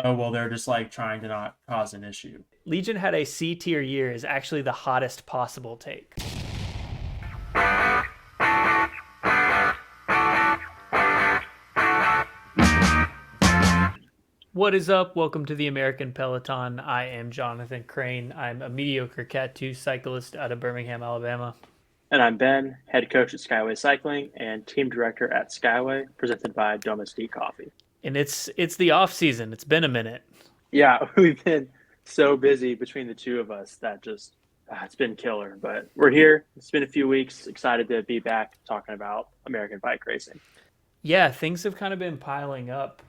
Oh, well, they're just like trying to not cause an issue. Legion had a C tier year is actually the hottest possible take. What is up? Welcome to the American Peloton. I am Jonathan Crane. I'm a mediocre Cat 2 cyclist out of Birmingham, Alabama. And I'm Ben, head coach at Skyway Cycling and team director at Skyway, presented by Domestique Coffee. And it's the off season. It's been a minute. Yeah, we've been so busy between the two of us that just it's been killer. But we're here. It's been a few weeks. Excited to be back talking about American bike racing. Yeah, things have kind of been piling up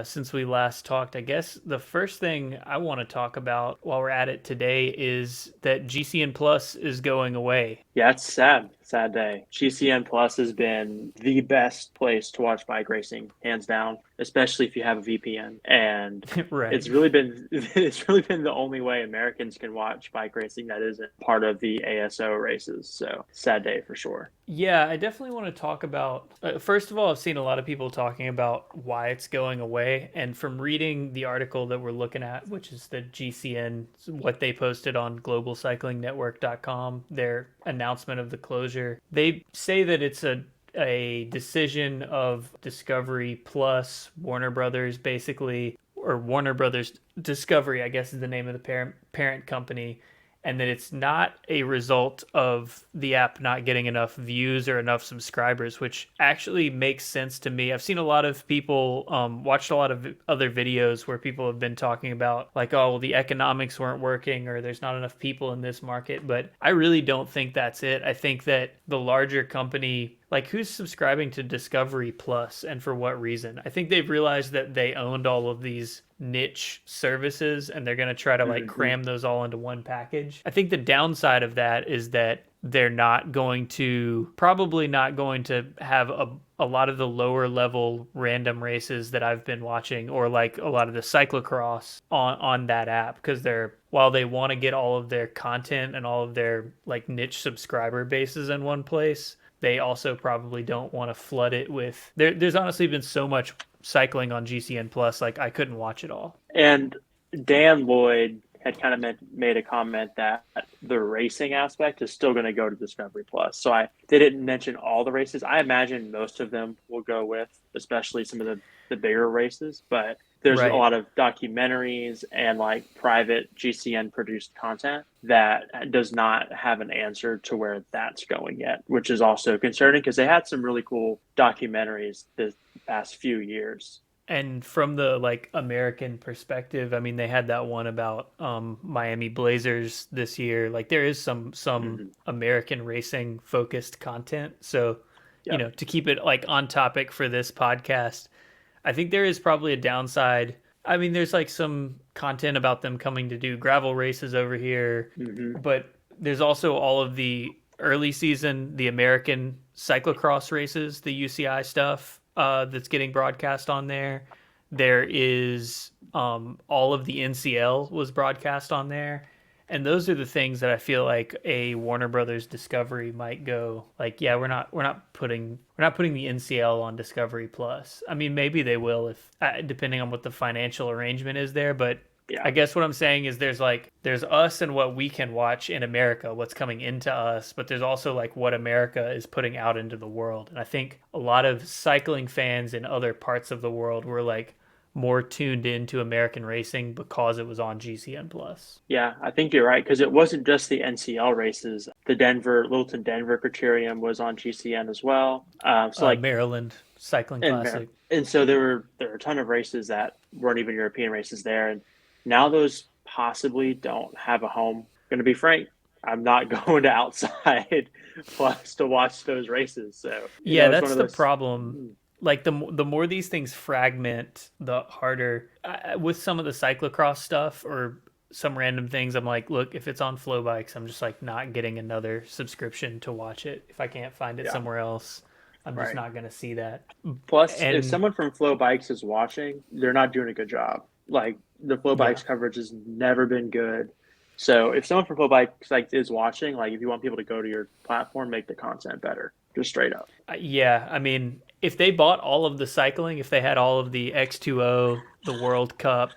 since we last talked. I guess the first thing I want to talk about while we're at it today is that GCN Plus is going away. Yeah, it's sad. Sad day. GCN Plus has been the best place to watch bike racing, hands down, especially if you have a VPN. And Right. it's really been the only way Americans can watch bike racing that isn't part of the ASO races. So sad day for sure. Yeah, I definitely want to talk about. First of all, I've seen a lot of people talking about why it's going away. And from reading the article that we're looking at, which is the GCN, what they posted on globalcyclingnetwork.com, their announcement of the closure, they say that it's a decision of Discovery Plus, Warner Brothers, basically, or Warner Brothers Discovery, I guess is the name of the parent company, and that it's not a result of the app not getting enough views or enough subscribers, which actually makes sense to me. I've seen a lot of people, watched a lot of other videos where people have been talking about like, oh, well, the economics weren't working or there's not enough people in this market. But I really don't think that's it. I think that the larger company, like who's subscribing to Discovery Plus and for what reason? I think they've realized that they owned all of these niche services and they're going to try to like cram those all into one package. I think the downside of that is that they're probably not going to have a lot of the lower level random races that I've been watching, or like a lot of the cyclocross on that app, because while they want to get all of their content and all of their like niche subscriber bases in one place, they also probably don't want to flood it with there's honestly been so much cycling on GCN Plus, like I couldn't watch it all. And Dan Lloyd had kind of made a comment that the racing aspect is still going to go to Discovery Plus. So they didn't mention all the races. I imagine most of them will go with, especially some of the bigger races. But there's a lot of documentaries and like private GCN produced content that does not have an answer to where that's going yet, which is also concerning because they had some really cool documentaries the past few years. And from the like American perspective, I mean, they had that one about Miami Blazers this year. Like there is some American racing focused content. So, you know, to keep it like on topic for this podcast, I think there is probably a downside. I mean, there's like some content about them coming to do gravel races over here, but there's also all of the early season, the American cyclocross races, the UCI stuff. That's getting broadcast on there. There is all of the NCL was broadcast on there, and those are the things that I feel like a Warner Brothers Discovery might go like, yeah, we're not putting the NCL on Discovery Plus. I mean, maybe they will if depending on what the financial arrangement is there, but. Yeah. I guess what I'm saying is there's us and what we can watch in America, what's coming into us, but there's also like what America is putting out into the world. And I think a lot of cycling fans in other parts of the world were like more tuned into American racing because it was on GCN Plus. Yeah, I think you're right, because it wasn't just the NCL races. The Littleton Denver Criterium was on GCN as well. So like Maryland Cycling Classic. And so there were a ton of races that weren't even European races there. And now those possibly don't have a home. Going to be frank, I'm not going to outside Plus to watch those races. So yeah, that's the problem. Like the more these things fragment, the harder. With some of the cyclocross stuff or some random things, I'm like, look, if it's on Flow Bikes, I'm just like not getting another subscription to watch it. If I can't find it somewhere else, I'm just not going to see that. Plus, if someone from Flow Bikes is watching, they're not doing a good job. Like the Flow Bikes coverage has never been good. So if someone from Flow Bikes is watching, like if you want people to go to your platform, make the content better, just straight up. Yeah, I mean, if they bought all of the cycling, if they had all of the X2O, the World Cup,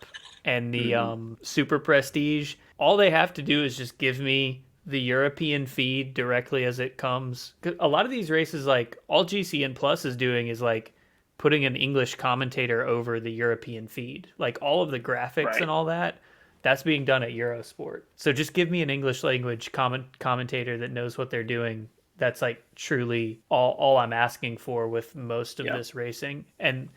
and the Super Prestige, all they have to do is just give me the European feed directly as it comes. 'Cause a lot of these races, like all GCN Plus is doing is like putting an English commentator over the European feed. Like all of the graphics and all that, that's being done at Eurosport. So just give me an English language commentator that knows what they're doing. That's like truly all I'm asking for with most of this racing. And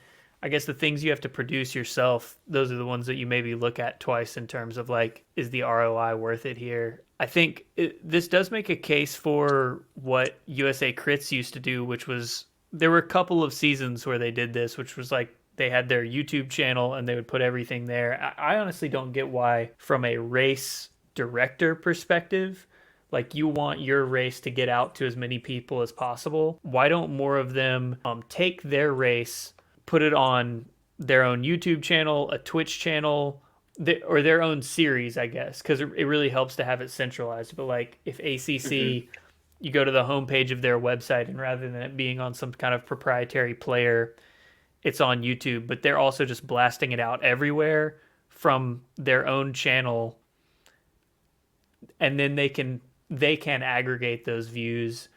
I guess the things you have to produce yourself, those are the ones that you maybe look at twice in terms of like, is the ROI worth it here? I think this does make a case for what USA Crits used to do, which was there were a couple of seasons where they did this, which was like they had their YouTube channel and they would put everything there. I honestly don't get why, from a race director perspective, like you want your race to get out to as many people as possible. Why don't more of them take their race, put it on their own YouTube channel, a Twitch channel, or their own series, I guess, because it really helps to have it centralized. But like if ACC, you go to the homepage of their website, and rather than it being on some kind of proprietary player, it's on YouTube, but they're also just blasting it out everywhere from their own channel, and then they can aggregate those views.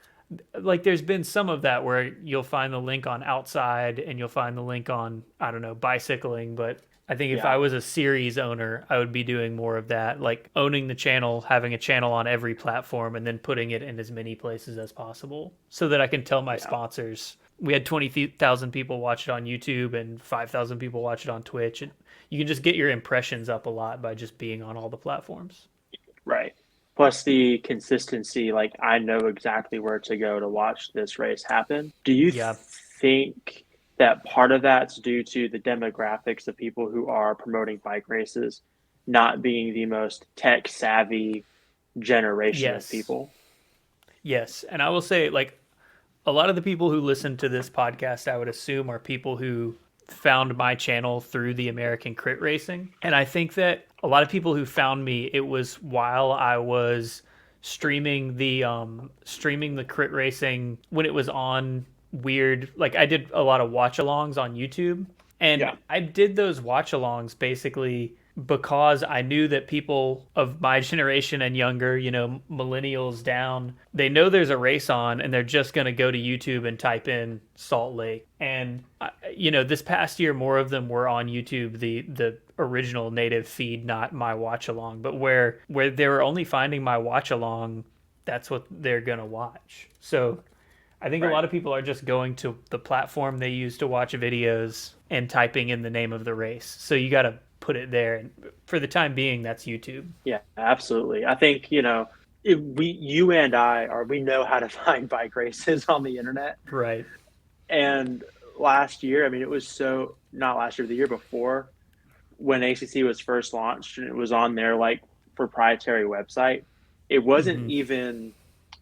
Like there's been some of that where you'll find the link on Outside and you'll find the link on, I don't know, bicycling, but I think if I was a series owner, I would be doing more of that, like owning the channel, having a channel on every platform, and then putting it in as many places as possible so that I can tell my sponsors. We had 20,000 people watch it on YouTube and 5,000 people watch it on Twitch. And you can just get your impressions up a lot by just being on all the platforms. Right. Plus the consistency, like I know exactly where to go to watch this race happen. Do you think that part of that's due to the demographics of people who are promoting bike races not being the most tech savvy generation of people? Yes. And I will say, like, a lot of the people who listen to this podcast, I would assume, are people who found my channel through the American Crit Racing. And I think that a lot of people who found me, it was while I was streaming the Crit Racing when it was on weird, like I did a lot of watch alongs on YouTube, and I did those watch alongs basically because I knew that people of my generation and younger, you know, millennials down, they know there's a race on and they're just going to go to YouTube and type in Salt Lake. And you know, this past year more of them were on YouTube, the original native feed, not my watch along, but where they were only finding my watch along, that's what they're going to watch. So I think a lot of people are just going to the platform they use to watch videos and typing in the name of the race. So you got to put it there. And for the time being, that's YouTube. Yeah, absolutely. I think, you know, you and we know how to find bike races on the internet. Right. And last year, I mean, it was not last year, the year before, when ACC was first launched and it was on their like proprietary website, it wasn't even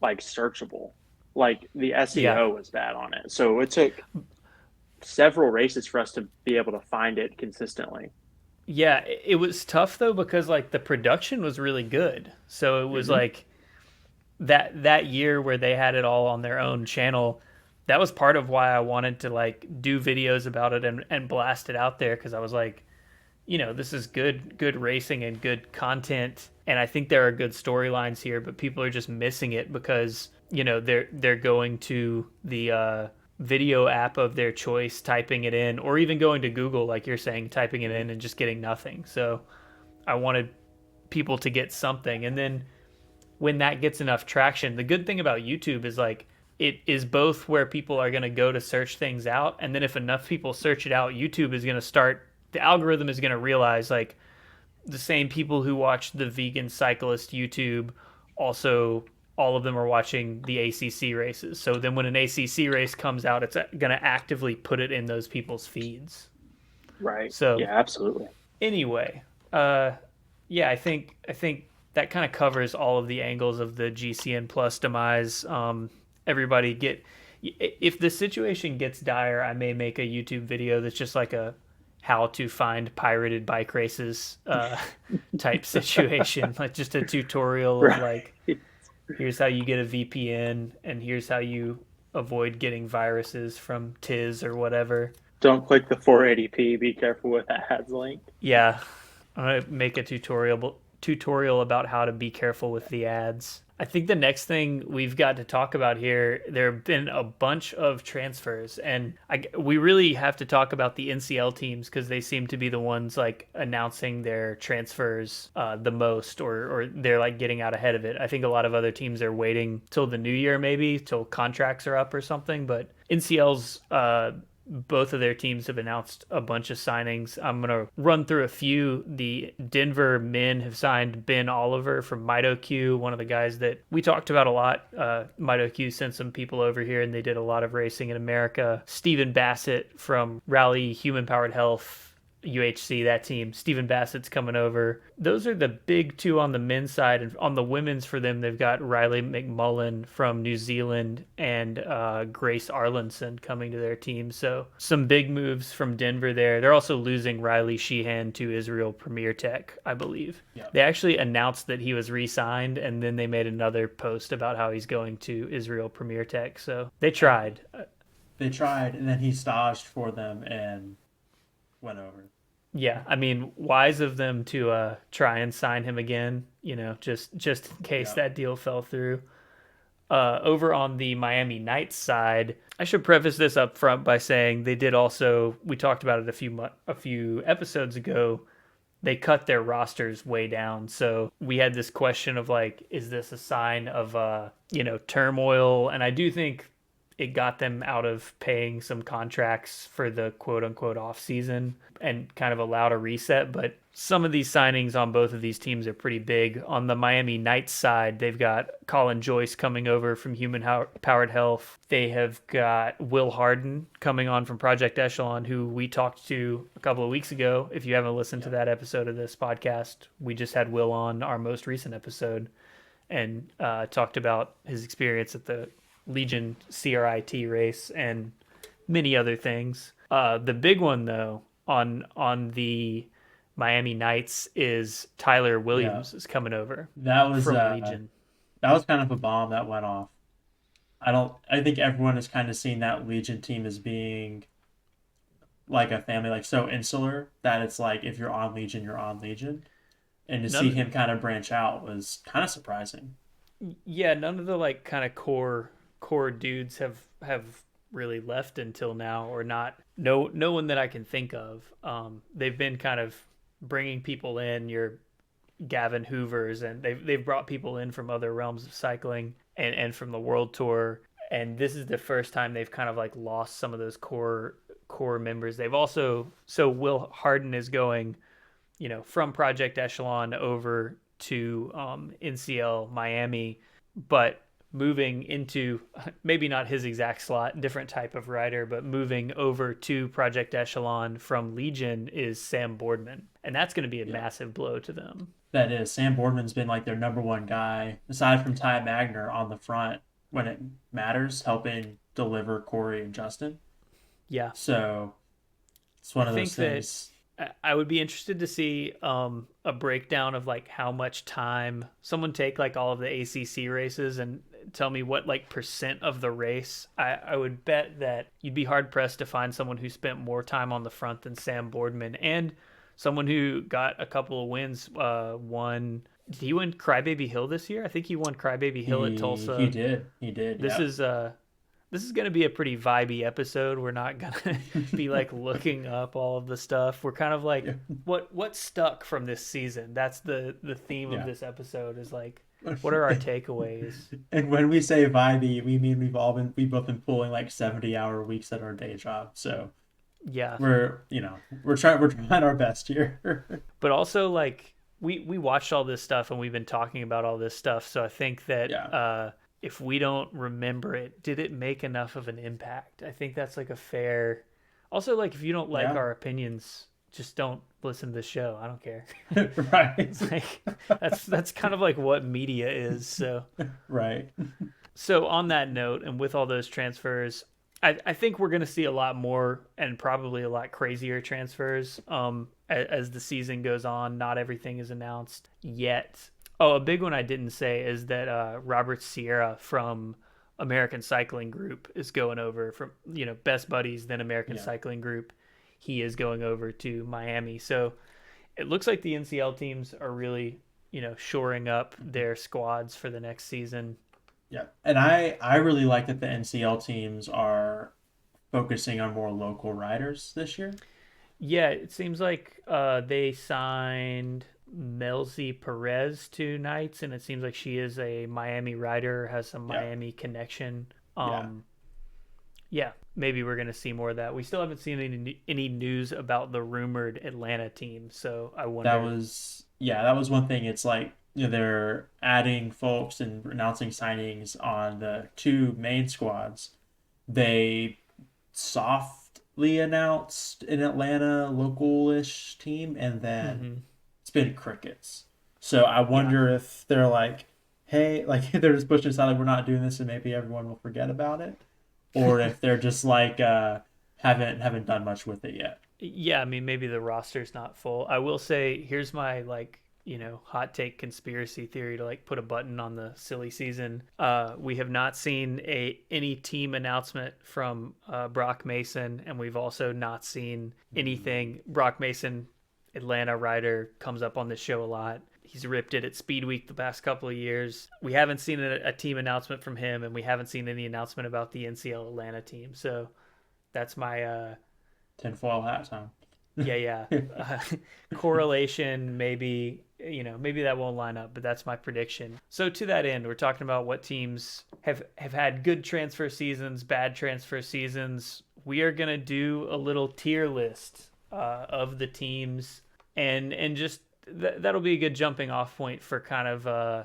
like searchable. Like the SEO was bad on it. So it took several races for us to be able to find it consistently. Yeah, it was tough though, because like the production was really good. So it was like that year where they had it all on their own channel, that was part of why I wanted to like do videos about it and blast it out there. Cause I was like, you know, this is good racing and good content. And I think there are good storylines here, but people are just missing it because, you know, they're going to the video app of their choice, typing it in, or even going to Google, like you're saying, typing it in and just getting nothing. So I wanted people to get something. And then when that gets enough traction, the good thing about YouTube is like it is both where people are going to go to search things out. And then if enough people search it out, YouTube is going to start, the algorithm is going to realize like the same people who watch the vegan cyclist YouTube also, all of them are watching the ACC races. So then when an ACC race comes out, it's going to actively put it in those people's feeds. Right. So yeah, absolutely. Anyway, I think that kind of covers all of the angles of the GCN Plus demise. Everybody if the situation gets dire, I may make a YouTube video that's just like a how to find pirated bike races type situation, like just a tutorial of like, here's how you get a VPN and here's how you avoid getting viruses from Tiz or whatever. Don't click the 480p. Be careful with that ads link. Yeah, I'm gonna make a tutorial about how to be careful with the ads. I think the next thing we've got to talk about here, there have been a bunch of transfers, and we really have to talk about the NCL teams because they seem to be the ones like announcing their transfers the most, or they're like getting out ahead of it. I think a lot of other teams are waiting till the new year, maybe till contracts are up or something. But NCL's both of their teams have announced a bunch of signings. I'm going to run through a few. The Denver men have signed Ben Oliver from MitoQ, one of the guys that we talked about a lot. MitoQ sent some people over here, and they did a lot of racing in America. Stephen Bassett from Rally Human Powered Health, UHC, that team. Stephen Bassett's coming over. Those are the big two on the men's side. And on the women's for them, they've got Riley McMullen from New Zealand and Grace Arlinson coming to their team. So some big moves from Denver there. They're also losing Riley Sheehan to Israel Premier Tech, I believe. Yep. They actually announced that he was re-signed, and then they made another post about how he's going to Israel Premier Tech. So they tried. And then he staged for them and went over. Yeah, I mean, wise of them to try and sign him again, just in case that deal fell through. Over on the Miami Knights side, I should preface this up front by saying they did also, we talked about it a few episodes ago, they cut their rosters way down. So we had this question of like, is this a sign of turmoil? And I do think it got them out of paying some contracts for the quote-unquote off-season and kind of allowed a reset. But some of these signings on both of these teams are pretty big. On the Miami Knights side, they've got Colin Joyce coming over from Human Powered Health. They have got Will Harden coming on from Project Echelon, who we talked to a couple of weeks ago. If you haven't listened to that episode of this podcast, we just had Will on our most recent episode and talked about his experience at the Legion CRIT race and many other things. The big one though on the Miami Knights is Tyler Williams is coming over. That was from Legion. That was kind of a bomb that went off. I think everyone has kind of seen that Legion team as being like a family, like so insular that it's like if you're on Legion, you're on Legion. And to see him kind of branch out was kind of surprising. Yeah, none of the like kind of core dudes have really left until now, or not. No one that I can think of. They've been kind of bringing people in, your Gavin Hoovers, and they've brought people in from other realms of cycling and from the World Tour. And this is the first time they've kind of like lost some of those core members. They've also, so Will Harden is going, from Project Echelon over to NCL Miami, but moving into maybe not his exact slot, different type of rider, but moving over to Project Echelon from Legion is Sam Boardman. And that's going to be a massive blow to them. That is. Sam Boardman's been like their number one guy, aside from Ty Magner on the front when it matters, helping deliver Corey and Justin. Yeah. So it's one of those things. I would be interested to see a breakdown of like how much time someone take like all of the ACC races and tell me what like percent of the race. I would bet that you'd be hard pressed to find someone who spent more time on the front than Sam Boardman, and someone who got a couple of wins. Did he win Crybaby Hill this year? I think he won Crybaby Hill at Tulsa. He did. This is going to be a pretty vibey episode. We're not going to be like looking up all of the stuff. We're kind of like, what stuck from this season? That's the theme of this episode, is like, what are our takeaways? And when we say vibey, we mean we've both been pulling like 70-hour weeks at our day job. So yeah, we're trying our best here. But also like we watched all this stuff and we've been talking about all this stuff. So I think that if we don't remember it, did it make enough of an impact? I think that's like a fair. Also, like if you don't like our opinions, just don't listen to the show. I don't care. Right. It's like that's kind of like what media is. So right. So on that note, and with all those transfers, I think we're going to see a lot more and probably a lot crazier transfers as the season goes on. Not everything is announced yet. Oh, a big one I didn't say is that Robert Sierra from American Cycling Group is going over from, Best Buddies, then American Yeah. Cycling Group. He is going over to Miami. So it looks like the NCL teams are really, shoring up their squads for the next season. Yeah. And I really like that the NCL teams are focusing on more local riders this year. Yeah, it seems like they signed Melzi Perez to Knights, and it seems like she is a Miami rider, has some Yeah. Miami connection. Yeah. Yeah, maybe we're gonna see more of that. We still haven't seen any news about the rumored Atlanta team, so I That wonder. was that was one thing. It's like they're adding folks and announcing signings on the two main squads. They softly announced an Atlanta local-ish team, and then Hmm. it's been crickets. So I Yeah, wonder if they're like, hey, like they're just pushing aside, like we're not doing this, and maybe everyone will forget about it, or if they're just like haven't done much with it yet. yeah. I mean, maybe the roster's not full. I will say, here's my hot take conspiracy theory to like put a button on the silly season. We have not seen any team announcement from Brock Mason, and we've also not seen anything. Brock Mason, Atlanta rider, comes up on the show a lot. He's ripped it at Speed Week the past couple of years. We haven't seen a team announcement from him, and we haven't seen any announcement about the NCL Atlanta team. So that's my Tinfoil hat time. yeah. Uh, correlation, maybe, maybe that won't line up, but that's my prediction. So to that end, we're talking about what teams have had good transfer seasons, bad transfer seasons. We are gonna do a little tier list of the teams, and just that'll be a good jumping off point for kind of Yeah.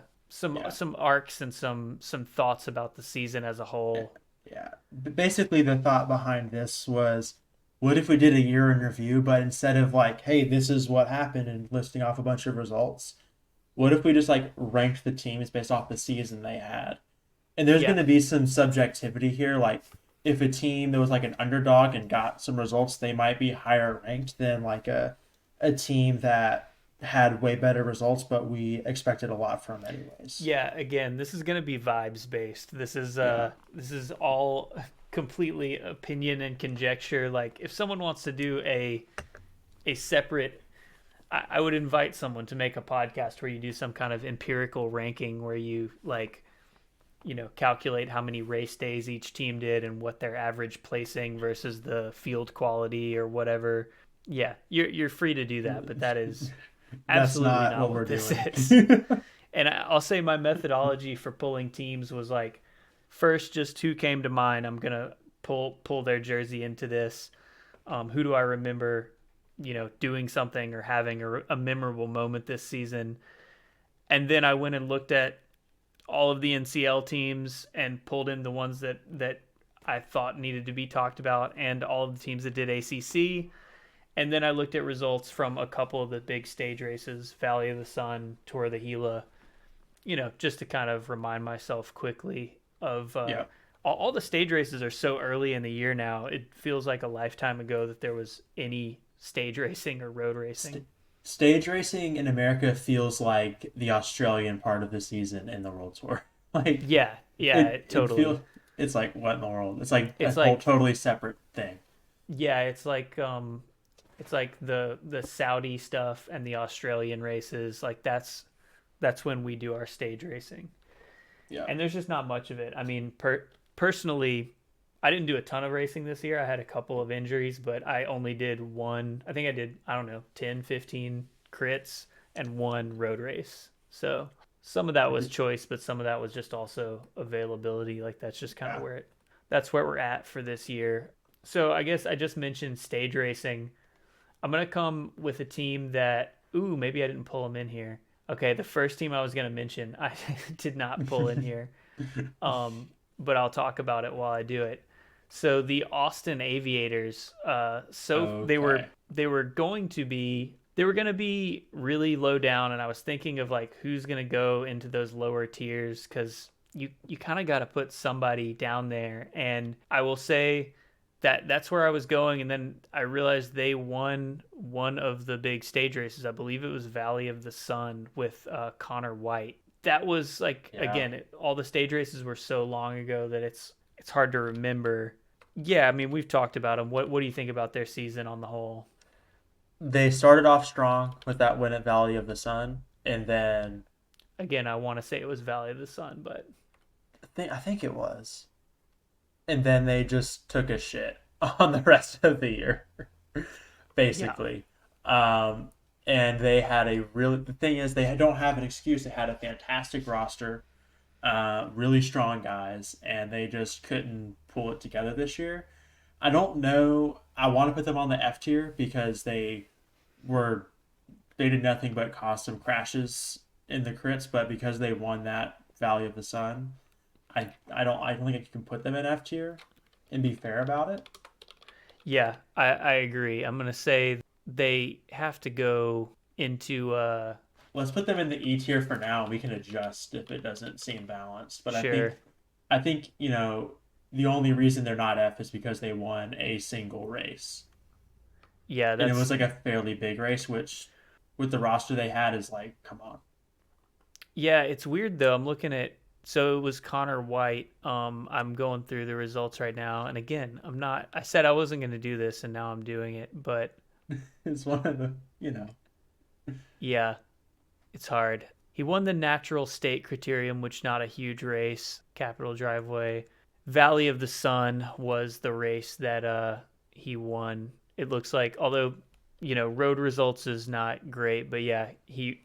some arcs and some thoughts about the season as a whole. Yeah. But basically, the thought behind this was, what if we did a year in review, but instead of like, hey, this is what happened and listing off a bunch of results, what if we just like ranked the teams based off the season they had? And there's going Yeah, to be some subjectivity here. Like, if a team that was like an underdog and got some results, they might be higher ranked than like a team that had way better results, but we expected a lot from anyways. yeah, again, this is going to be vibes based. Yeah. This is all completely opinion and conjecture. Like if someone wants to do a separate, I would invite someone to make a podcast where you do some kind of empirical ranking where you like, calculate how many race days each team did and what their average placing versus the field quality or whatever. Yeah, you're free to do that, but that is That's absolutely not not what what we're this doing. is. And I'll say my methodology for pulling teams was like, first, just who came to mind. I'm gonna pull their jersey into this. Who do I remember, doing something or having a memorable moment this season? And then I went and looked at all of the NCL teams and pulled in the ones that I thought needed to be talked about, and all of the teams that did ACC. And then I looked at results from a couple of the big stage races, Valley of the Sun, Tour of the Gila, just to kind of remind myself quickly of Yeah. all the stage races are so early in the year now. It feels like a lifetime ago that there was any stage racing or road racing. Stage racing in America feels like the Australian part of the season in the World Tour. Like Yeah, yeah, it feels totally. it's like what in the world? It's like a It's whole like totally separate thing. yeah, it's like the Saudi stuff and the Australian races. Like that's when we do our stage racing. Yeah. And there's just not much of it. I mean, personally, I didn't do a ton of racing this year. I had a couple of injuries, but I only did one. I think I did, I don't know, 10, 15 crits and one road race. So some of that was choice, but some of that was just also availability. Like that's just kind of Yeah. that's where we're at for this year. So I guess I just mentioned stage racing. I'm gonna come with a team that, ooh, maybe I didn't pull them in here. Okay, the first team I was gonna mention, I did not pull in here, but I'll talk about it while I do it. So the Austin Aviators, so Okay. they were gonna be really low down, and I was thinking of like who's gonna go into those lower tiers because you kind of got to put somebody down there, and I will say that's where I was going, and then I realized they won one of the big stage races. I believe it was Valley of the Sun with Connor White. that was like Yeah. again, all the stage races were so long ago that it's hard to remember. Yeah, I mean we've talked about them. What do you think about their season on the whole? They started off strong with that win at Valley of the Sun, and then Again, I want to say it was Valley of the Sun, but I think it was, and then they just took a shit on the rest of the year, yeah, basically. Um, and they had a really the thing is they don't have an excuse. They had a fantastic roster, really strong guys, and they just couldn't pull it together this year. I don't know. I want to put them on the F tier because were they did nothing but cause some crashes in the crits, but because they won that Valley of the Sun, I don't think I can put them in F tier and be fair about it. yeah, I agree. I'm gonna say they have to go into Let's put them in the E tier for now. We can adjust if it doesn't seem balanced. But I think sure. I think the only reason they're not F is because they won a single race, Yeah, and it that's was like a fairly big race, which with the roster they had is like, come on. yeah, it's weird though. I'm looking at so it was Connor White. I'm going through the results right now, and again, I'm not. I said I wasn't going to do this, and now I'm doing it. But It's one of the. yeah, it's hard. He won the natural state criterium, which not a huge race. Capital Driveway, Valley of the Sun was the race that he won. It looks like, although road results is not great, but yeah, he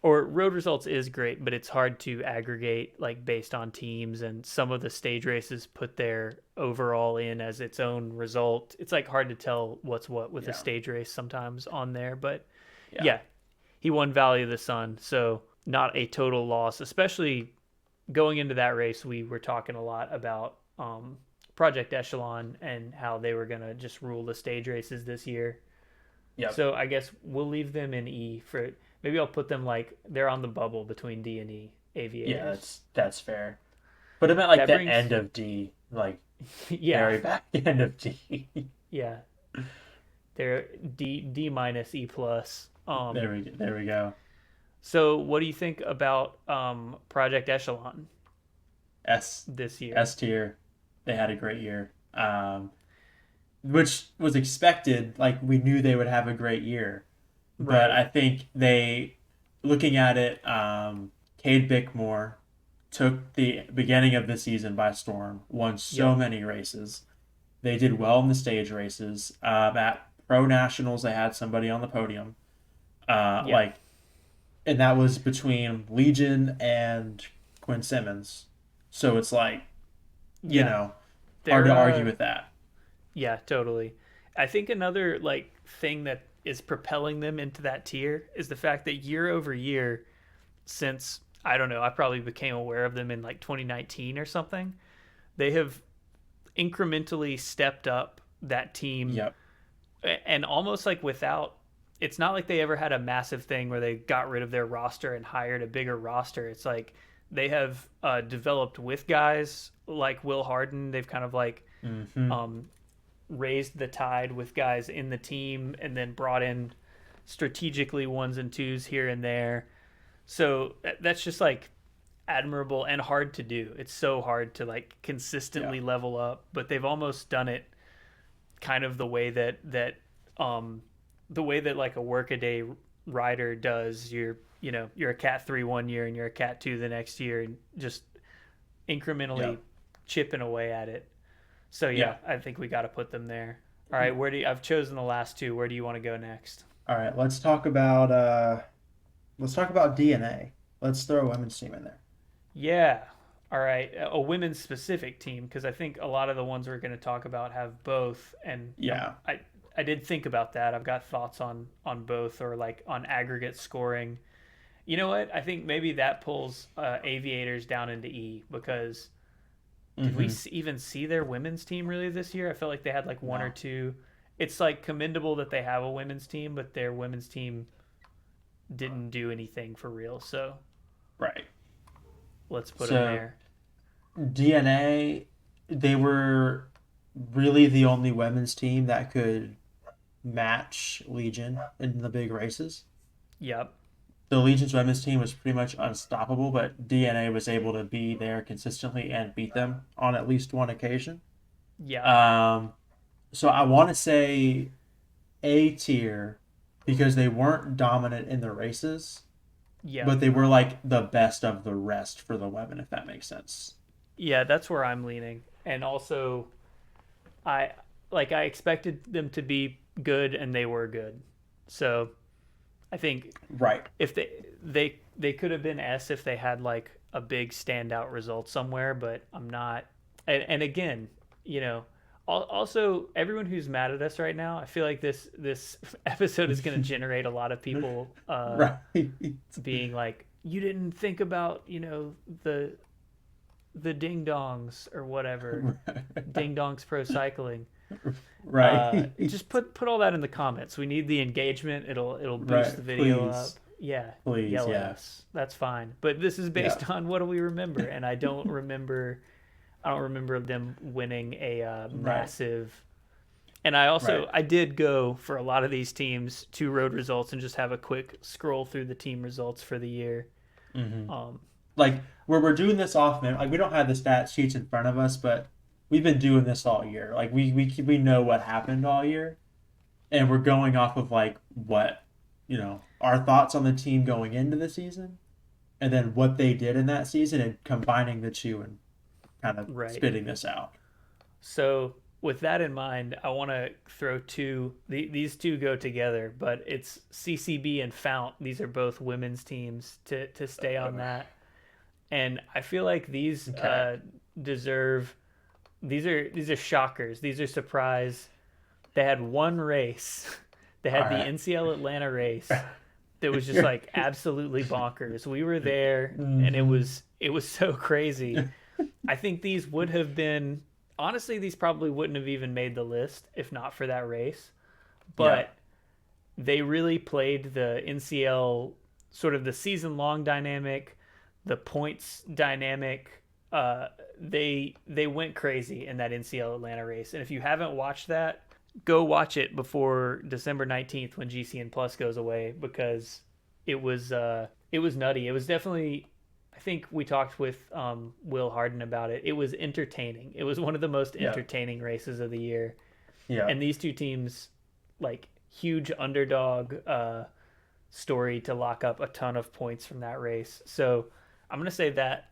or road results is great, but it's hard to aggregate like based on teams, and some of the stage races put their overall in as its own result. It's like hard to tell what's what with a Yeah, stage race sometimes on there, but yeah, yeah, he won Valley of the Sun, so not a total loss. Especially going into that race, we were talking a lot about Project Echelon and how they were gonna just rule the stage races this year. yep, So I guess we'll leave them in E for maybe I'll put them like they're on the bubble between D and E yeah. aviators. That's fair. But it meant like That the brings end of D, like yeah, very back end of D. yeah. They're D minus E plus. There we go. So what do you think about Project Echelon S this year? S tier. They had a great year. Which was expected. Like we knew they would have a great year, but Right. I think looking at it, Cade Bickmore took the beginning of the season by storm. Won so Yep. many races. They did well in the stage races. At Pro Nationals, they had somebody on the podium. Yeah. Like, and that was between Legion and Quinn Simmons. So it's like, you Yeah. know, hard to They're argue with that. yeah, totally. I think another like thing that is propelling them into that tier is the fact that year over year since I don't know, I probably became aware of them in like 2019 or something. They have incrementally stepped up that team Yep. and almost like without it's not like they ever had a massive thing where they got rid of their roster and hired a bigger roster. It's like they have developed with guys like Will Harden. They've kind of like Hmm. um, raised the tide with guys in the team and then brought in strategically ones and twos here and there. So that's just like admirable and hard to do. It's so hard to like Yeah. consistently level up, but they've almost done it kind of um the way that like a workaday rider does. You're a cat 3 one year and you're a cat 2 the next year and just incrementally Yep. chipping away at it. So yeah, Yeah. I think we got to put them there. All right, where do you, I've chosen the last two. Where do you want to go next? All right. Let's talk about DNA. Let's throw a women's team in there. Yeah. All right, a women's specific team because I think a lot of the ones we're going to talk about have both, and Yeah. I did think about that. I've got thoughts on both or like on aggregate scoring. You know what? I think maybe that pulls aviators down into E because did we Hmm. even see their women's team really this year? I felt like they had like one or No. two. It's like commendable that they have a women's team, but their women's team didn't do anything for real. So Right. let's put them So there. DNA, they were really the only women's team that could match Legion in the big races. Yep. the Legion's women's team was pretty much unstoppable, but DNA was able to be there consistently and beat them on at least one occasion. Yeah, Um, so I want to say A tier because they weren't dominant in the races, yeah, but they were like the best of the rest for the women, if that makes sense. yeah. That's where I'm leaning, and also I I expected them to be good, and they were good. So I think Right. if they could have been S if they had like a big standout result somewhere, but I'm not. And again, you know, also everyone who's mad at us right now, I feel like this episode is going to generate a lot of people Right. being like, you didn't think about the ding dongs or whatever, ding dongs pro cycling. Right. Just put all that in the comments. We need the engagement. It'll boost the Right. video up. Please. Yeah, Please. yell at Yeah. us. That's fine. But this is Yeah. based on what do we remember, and I don't remember. I don't remember them winning a Right. massive. And I also Right. I did go for a lot of these teams to road results and just have a quick scroll through the team results for the year. Hmm. Um, Like we're doing this often. Like we don't have the stat sheets in front of us, but we've been doing this all year. Like we know what happened all year, and we're going off of like what our thoughts on the team going into the season, and then what they did in that season, and combining the two and kind of right. spitting this out. So with that in mind, I want to throw these two go together, but it's CCB and Fount. These are both women's teams to stay on that. And I feel like these Okay. deserve these are shockers. These are surprise. They had one race. They All had the right. NCL Atlanta race that was just like absolutely bonkers. We were there and it Hmm. was it was so crazy. I think these would have been honestly these probably wouldn't have even made the list if not for that race. Yeah. But they really played the NCL sort of the season long dynamic, the points dynamic. They went crazy in that NCL Atlanta race, and if you haven't watched that, go watch it before December 19th when GCN Plus goes away because it was nutty. It was definitely. I think we talked with Will Harden about it. It was entertaining. It was one of the most Yeah. entertaining races of the year, Yeah. and these two teams like huge underdog story to lock up a ton of points from that race. So I'm gonna say that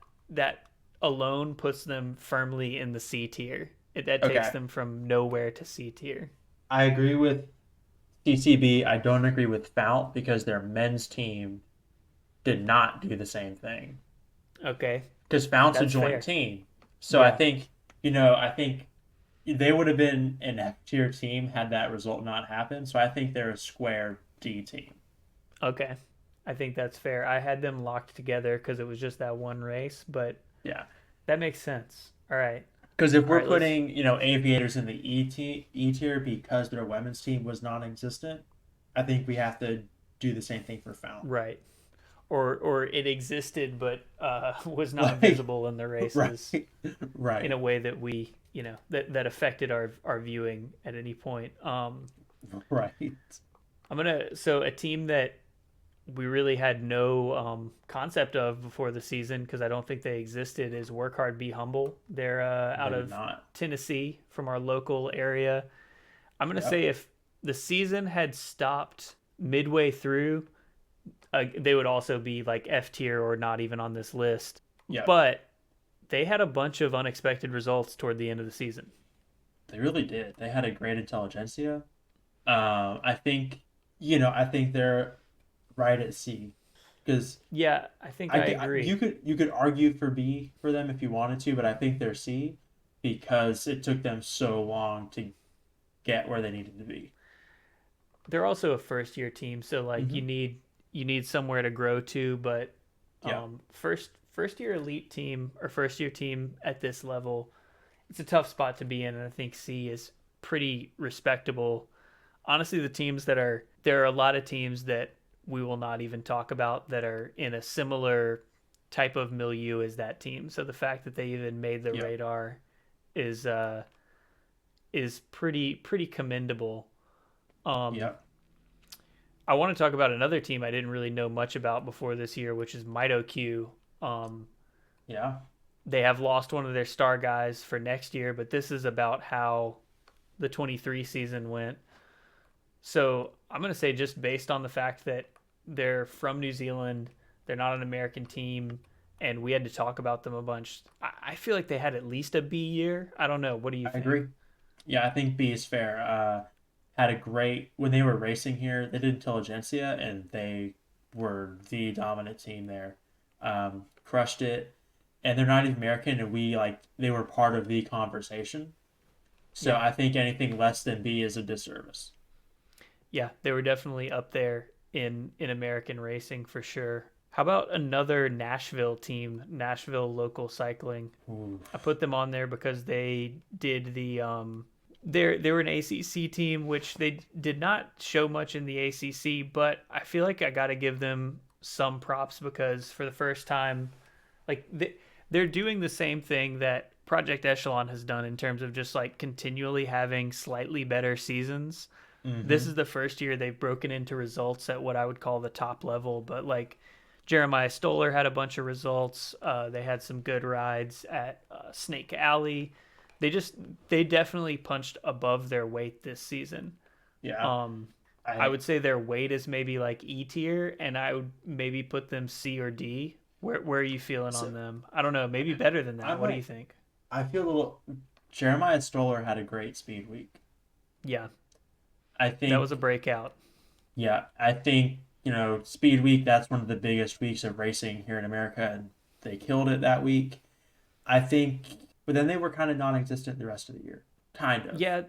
alone puts them firmly in the C tier. That takes Okay. them from nowhere to C tier. I agree with CCB. I don't agree with Fount because their men's team did not do the same thing. Okay, Because Fount's a that's joint fair. team. So I Yeah. think, I think they would have been an F tier team had that result not happened. So I think they're a square D team. Okay, I think that's fair. I had them locked together because it was just that one race, but Yeah. that makes sense. All right, Because if all we're right. Let's putting, Aviators in the E tier because their women's team was non-existent, I think we have to do the same thing for Fount. right. Or it existed but was not Like, visible in the right, races in right, a way that we that affected our viewing at any point. right. I'm gonna so a team that we really had no concept of before the season because I don't think they existed is Work Hard Be Humble. They're They out did of not. Tennessee from our local area. I'm gonna say Yep. if the season had stopped midway through, they would also be like F tier or not even on this list. Yep. But they had a bunch of unexpected results toward the end of the season. They really did. They had a great intelligentsia. I think, I think they're right at C because Yeah, I think I agree. you could argue for B for them if you wanted to, but I think they're C because it took them so long to get where they needed to be. They're also a first year team, so like Hmm. you need somewhere to grow to, but Yeah. first year elite team or first year team at this level, it's a tough spot to be in, and I think C is pretty respectable. Honestly, there are a lot of teams that we will not even talk about that are in a similar type of milieu as that team. So the fact that they even made the Yeah. radar is is pretty commendable. Um, Yeah. I want to talk about another team I didn't really know much about before this year, which is Mito Q. Yeah, They have lost one of their star guys for next year, but this is about how the 23 season went. So I'm going to say, just based on the fact that they're from New Zealand, they're not an American team, and we had to talk about them a bunch. I feel like they had at least a B year. I don't know. What do you I think? agree. Yeah, I think B is fair. Had a great when they were racing here. They did Intelligentsia, and they were the dominant team there. Crushed it, and they're not even American, and we like they were part of the conversation. So Yeah. I think anything less than B is a disservice. Yeah, they were definitely up there in American racing for sure. How about another Nashville team, Nashville Local Cycling? Ooh. I put them on there because they did the they were an ACC team, which they did not show much in the ACC, but I feel like I got to give them some props because for the first time, like they're doing the same thing that Project Echelon has done in terms of just like continually having slightly better seasons. This is Mm-hmm. the first year they've broken into results at what I would call the top level, but like Jeremiah Stoller had a bunch of results. They had some good rides at Snake Alley. They just they definitely punched above their weight this season. Yeah, Um, I I would say their weight is maybe like E tier, and I would maybe put them C or D. Where are you feeling so on them? I don't know, maybe better than I that. What do you might think? I feel a little. Jeremiah Stoller had a great speed week. Yeah, I that was a think breakout. Yeah, I think, Speed Week, that's one of the biggest weeks of racing here in America, and they killed it that week. I think, but then they were kind of non-existent the rest of the year. Kind of. Yeah,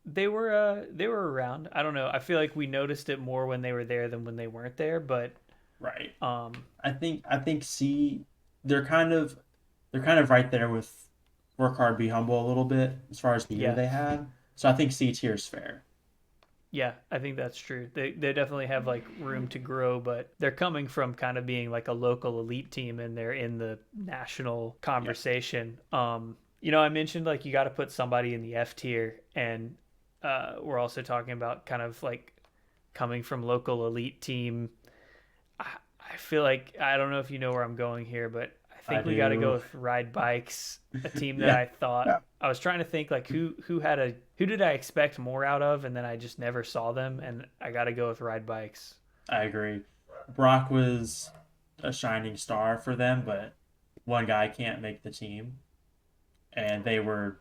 they were around. I don't know. I feel like we noticed it more when they were there than when they weren't there, but Right. um I think C, they're kind of they're kind of right there with work hard, be humble a little bit as far as the year yeah. they had. So I think C tier is fair. Yeah, I think that's true. They definitely have like room to grow, but they're coming from kind of being like a local elite team and they're in the national Yeah. conversation. I mentioned like you got to put somebody in the F tier, and we're also talking about kind of like coming from local elite team. I, I feel like I don't know if you know where I'm going here, but I I think we got to go do. with Ride Bikes, a team that Yeah. I thought Yeah. I was trying to think like who did I expect more out of, and then I just never saw them, and I got to go with Ride Bikes. I agree. Brock was a shining star for them, but one guy can't make the team, and they were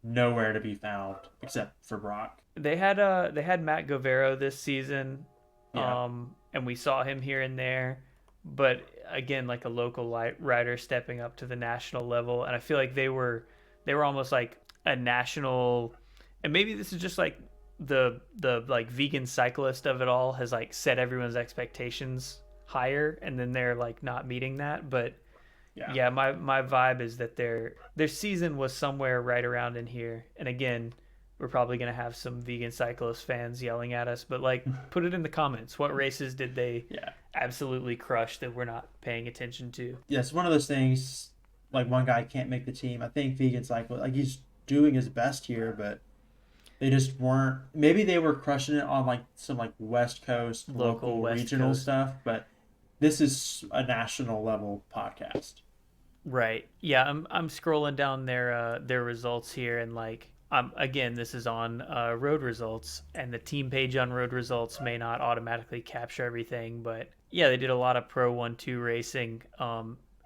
nowhere to be found except for Brock. They had Matt Govero this season, Yeah, and we saw him here and there, but again like a local rider stepping up to the national level, and I feel like they were almost like a national, and maybe this is just like the like vegan cyclist of it all has like set everyone's expectations higher, and then they're like not meeting that, but yeah. yeah, my vibe is that their season was somewhere right around in here. And again, we're probably gonna have some vegan cyclist fans yelling at us, but like, put it in the comments. What races did they Yeah. absolutely crush that we're not paying attention to? Yes, one of those things. Like one guy can't make the team. I think vegan cycle. Like he's doing his best here, but they just weren't. Maybe they were crushing it on like some like West Coast, Local local, West regional Coast, stuff. But this is a national level podcast. right? Yeah, I'm scrolling down their results here, and like, again, this is on road results, and the team page on road results may not automatically capture everything, but yeah, they did a lot of Pro 1-2 racing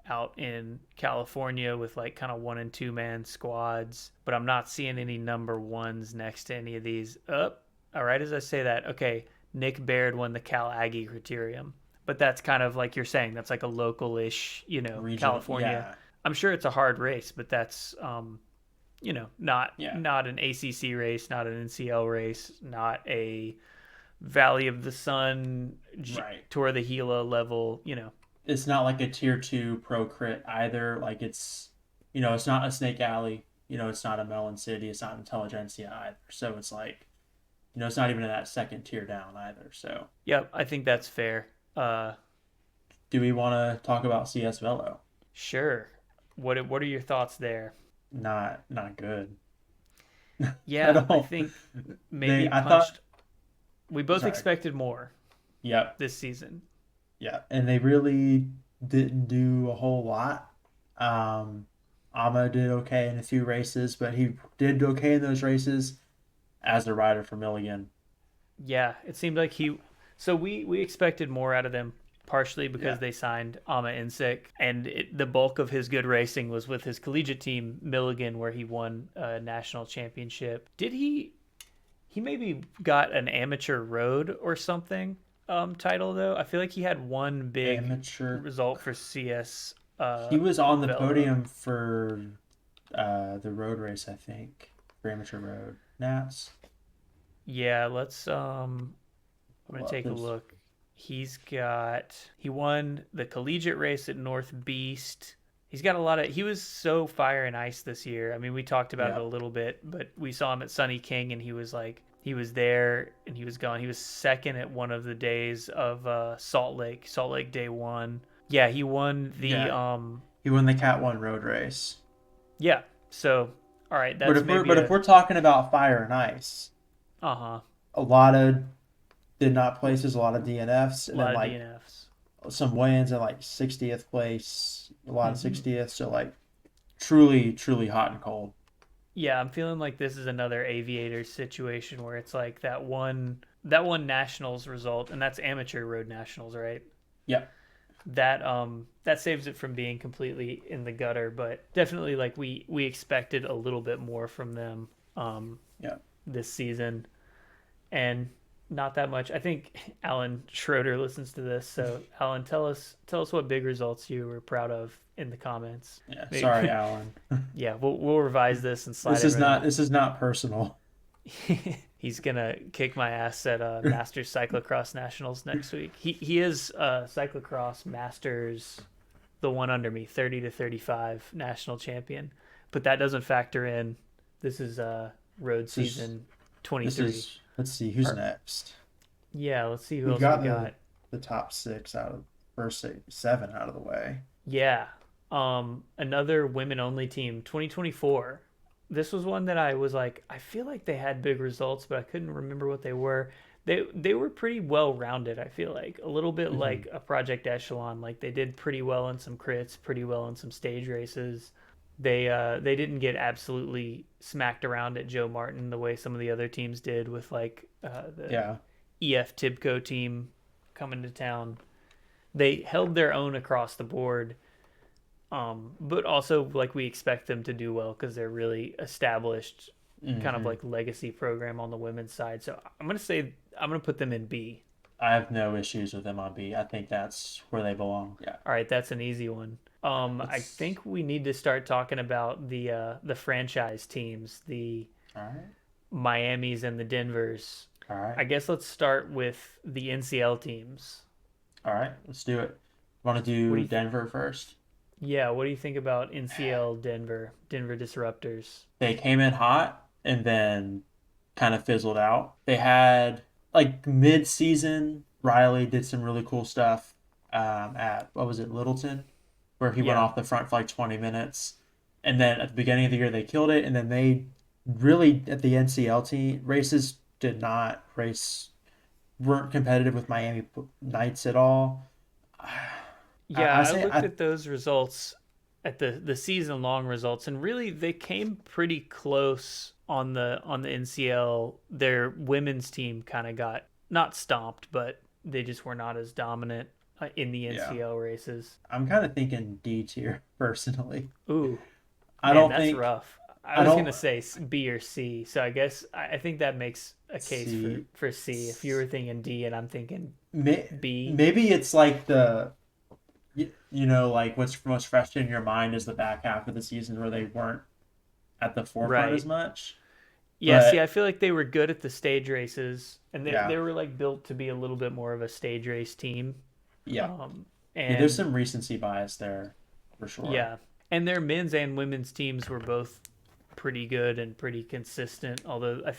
out in California with like kind of 1 and 2 man squads, but I'm not seeing any number ones next to any of these. Up, all right, as I say that, okay, Nick Baird won the Cal Aggie Criterium, but that's kind of like you're saying, that's like a local-ish, Regional. California. Yeah. I'm sure it's a hard race, but that's Yeah. not an ACC race, not an NCL race, not a Valley of the Sun Right. Tour of the Gila level. It's not like a tier two pro crit either. Like it's not a Snake Alley. It's not a Melon City. It's not Intelligentsia either. So it's like, it's not even in that second tier down either. So Yep, I think that's fair. Uh, do we want to talk about CS Velo? sure. What are your thoughts there? Not good Yeah, at I all. think They maybe I thought punched. We both sorry. expected more. Yep. this season. Yeah. And they really didn't do a whole lot. Ama did okay in a few races, but he did okay in those races as a rider for Milligan. Yeah, it seemed like he. So we expected more out of them, partially because Yeah. they signed Ama Insick, and the bulk of his good racing was with his collegiate team Milligan, where he won a national championship. Did he? He maybe got an amateur road or something title though. I feel like he had one big Amateur. result for CS He was on the Vela. podium for the road race, I think, for amateur road. Nats. Yeah, let's I'm gonna Well, take a there's look. He won the collegiate race at North Beast. He's got a lot of he was so fire and ice this year. I mean, we talked about it yeah. a little bit, but we saw him at Sunny King and he was like he was there and he was gone. He was second at one of the days of Salt Lake day 1. Yeah, he won the Yeah. He won the Cat One road race. yeah. So, all right, But that's maybe if a we're talking about fire and ice, uh-huh. a lot of did not places, a lot of DNFs, A and then lot of like DNFs. some wins and like 60th place, a lot of Mhm. 60th. So like truly hot and cold. Yeah, I'm feeling like this is another aviators situation where it's like that one nationals result, and that's amateur road nationals, right? Yeah. That saves it from being completely in the gutter, but definitely like we expected a little bit more from them Yeah. this season, and not that much. I think Alan Schroeder listens to this, so Alan, tell us what big results you were proud of in the comments. Yeah. Sorry, Maybe, Alan. yeah, we'll revise this and slide it right in. This is not personal. He's gonna kick my ass at Masters Cyclocross Nationals next week. He is Cyclocross Masters, the one under me, 30 to 35 national champion, but that doesn't factor in. This is road This is season this 23. is let's see who's Or, next. yeah, let's see who We've else we got got. the top six out of first seven out of the way. Yeah, another women only team, 2024. This was one that I was like, I feel like they had big results, but I couldn't remember what they were. They were pretty well rounded, I feel like. A little bit Hmm. like a Project Echelon. Like they did pretty well in some crits, pretty well in some stage races. They didn't get absolutely smacked around at Joe Martin the way some of the other teams did with like the Yeah. EF Tibco team coming to town. They held their own across the board, but also like we expect them to do well because they're really established, kind of Hmm. like legacy program on the women's side. So I'm gonna put them in B. I have no issues with them on B. I think that's where they belong. Yeah. All right, that's an easy one. I Let's. think we need to start talking about the franchise teams, the All right. Miamis and the Denvers. All right. I guess let's start with the NCL teams. All right. Let's do it. Want to What do do you Denver first? Yeah, what do you think about NCL Denver Disruptors? They came in hot and then kind of fizzled out. They had like mid-season. Riley did some really cool stuff at what was it, Littleton, where he went Yeah. off the front for like 20 minutes, and then at the beginning of the year they killed it, and then they really at the NCL team races did not race weren't competitive with Miami Knights at all. Yeah, I I say looked I at those results at the season long results, and really they came pretty close on the NCL. Their women's team kind of got not stomped, but they just were not as dominant in the yeah. NCL races. I'm kind of thinking D tier personally. Ooh, I man, don't that's think rough. I I was gonna don't say B or C, so I guess I think that makes a case see. for C. If you were thinking D and I'm thinking B, Maybe it's like you know, like what's most fresh in your mind is the back half of the season where they weren't at the forefront as right? much. Yeah, see, I But feel like they were good at the stage races, and they yeah, were like built to be a little bit more of a stage race team. yeah, Um, yeah. There's and some recency bias there for sure. yeah, and their men's and women's teams were both pretty good and pretty consistent. Although I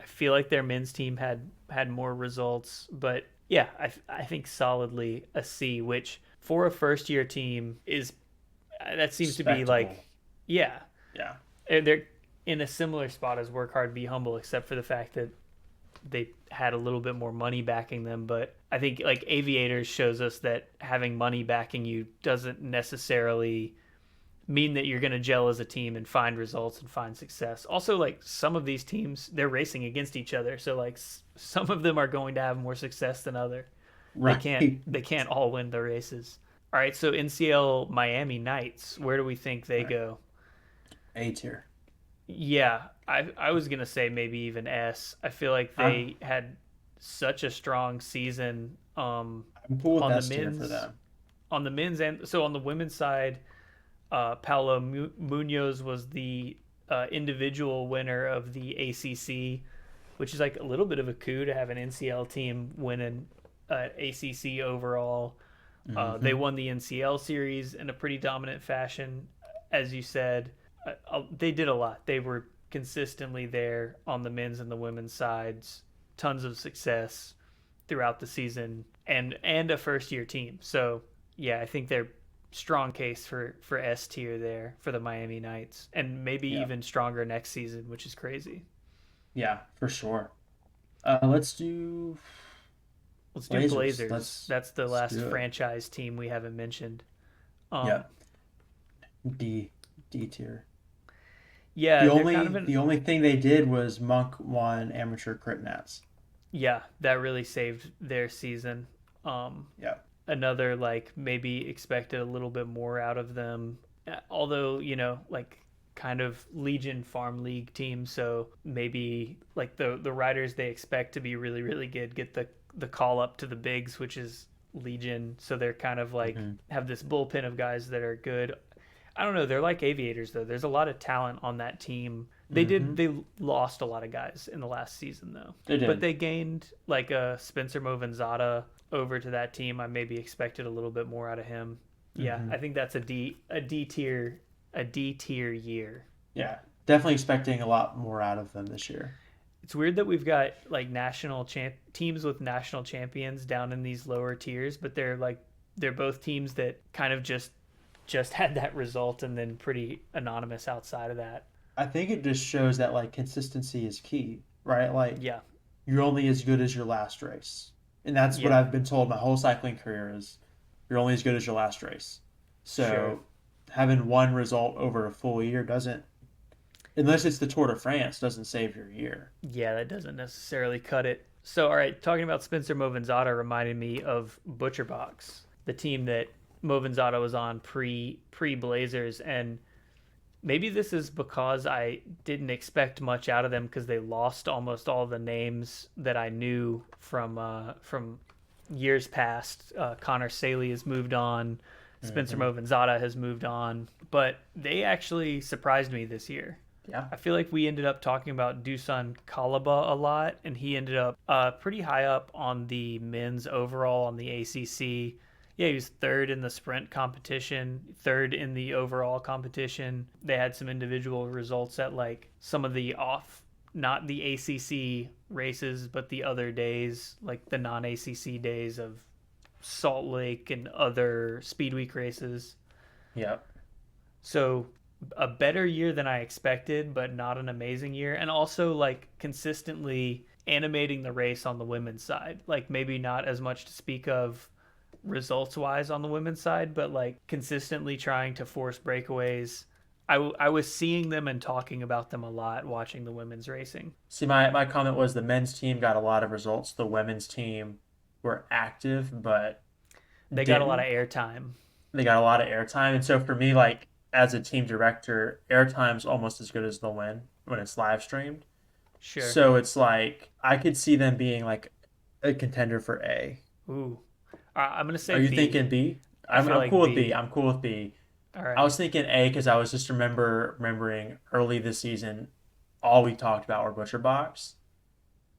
feel like their men's team had more results, but yeah, I think solidly a C, which for a first year team is that seems to be Respectable. like yeah, Yeah, they're in a similar spot as work hard, be humble, except for the fact that they had a little bit more money backing them. But I think like Aviators shows us that having money backing you doesn't necessarily mean that you're going to gel as a team and find results and find success. Also, like some of these teams, they're racing against each other, so like some of them are going to have more success than other. Right. They can't all win the races. All right, so NCL Miami Knights, where do we think they Right. go? A tier. Yeah, I was gonna say maybe even S. I feel like I'm they had such a strong season I'm cool with on the S tier for men's them. and so on the women's side, Paulo Munoz was the individual winner of the ACC, which is like a little bit of a coup to have an NCL team win an ACC overall. They Hmm. won the NCL series in a pretty dominant fashion, as you said. They did a lot. They were consistently there on the men's and the women's sides. Tons of success throughout the season, and a first year team. So yeah, I think they're strong case for S tier there for the Miami Knights, and maybe Yeah. even stronger next season, which is crazy. Yeah, for sure. Let's do Let's do Blazers. Blazers. That's the Let's last do it. franchise team we haven't mentioned. Yeah. Um, D D tier. yeah, they're kind of The only thing they did was Monk won amateur crit nats. yeah, that really saved their season. Um, Yeah. Another like maybe expected a little bit more out of them, although like kind of Legion Farm League team, so maybe like the riders they expect to be really really good get the call up to the bigs, which is Legion, so they're kind of like Hmm. have this bullpen of guys that are good. I don't know. They're like Aviators though. There's a lot of talent on that team. Hmm. They lost a lot of guys in the last season though, They but did. they gained like a Spencer Movenzada over to that team. I maybe expected a little bit more out of him. Yeah, Hmm. I think that's a D tier year. Yeah. Definitely expecting a lot more out of them this year. It's weird that we've got like teams with national champions down in these lower tiers, but they're both teams that kind of just had that result and then pretty anonymous outside of that. I think it just shows that like consistency is key, right? Like Yeah, you're only as good as your last race. And that's what yeah, I've been told my whole cycling career is you're only as good as your last race. sure. So having one result over a full year doesn't, unless it's the Tour de France, doesn't save your year. Yeah, that doesn't necessarily cut it. So, all right, talking about Spencer Movenzada reminded me of ButcherBox, the team that Movenzada was on pre Blazers, and maybe this is because I didn't expect much out of them because they lost almost all the names that I knew from years past. Connor Saley has moved on, Spencer Hmm. Movenzada has moved on, but they actually surprised me this year. Yeah. I feel like we ended up talking about Dusan Kalaba a lot, and he ended up pretty high up on the men's overall on the ACC. Yeah, he was third in the sprint competition, third in the overall competition. They had some individual results at like some of the not the ACC races, but the other days, like the non ACC days of Salt Lake and other Speed Week races. Yeah. So a better year than I expected, but not an amazing year. And also like consistently animating the race on the women's side. Like maybe not as much to speak of results wise on the women's side, but like consistently trying to force breakaways. I was seeing them and talking about them a lot watching the women's racing. See, my comment was the men's team got a lot of results. The women's team were active, but They got a lot of didn't. airtime. They got a lot of airtime. And so for me, like as a team director, airtime's almost as good as the win when it's live streamed. Sure. So it's like I could see them being like a contender for A. Ooh. I'm going to say Are you B. thinking B? I feel I'm like cool with B. B. I'm cool with B. All I right. was thinking A because I was just remembering early this season, all we talked about were Butcher Box.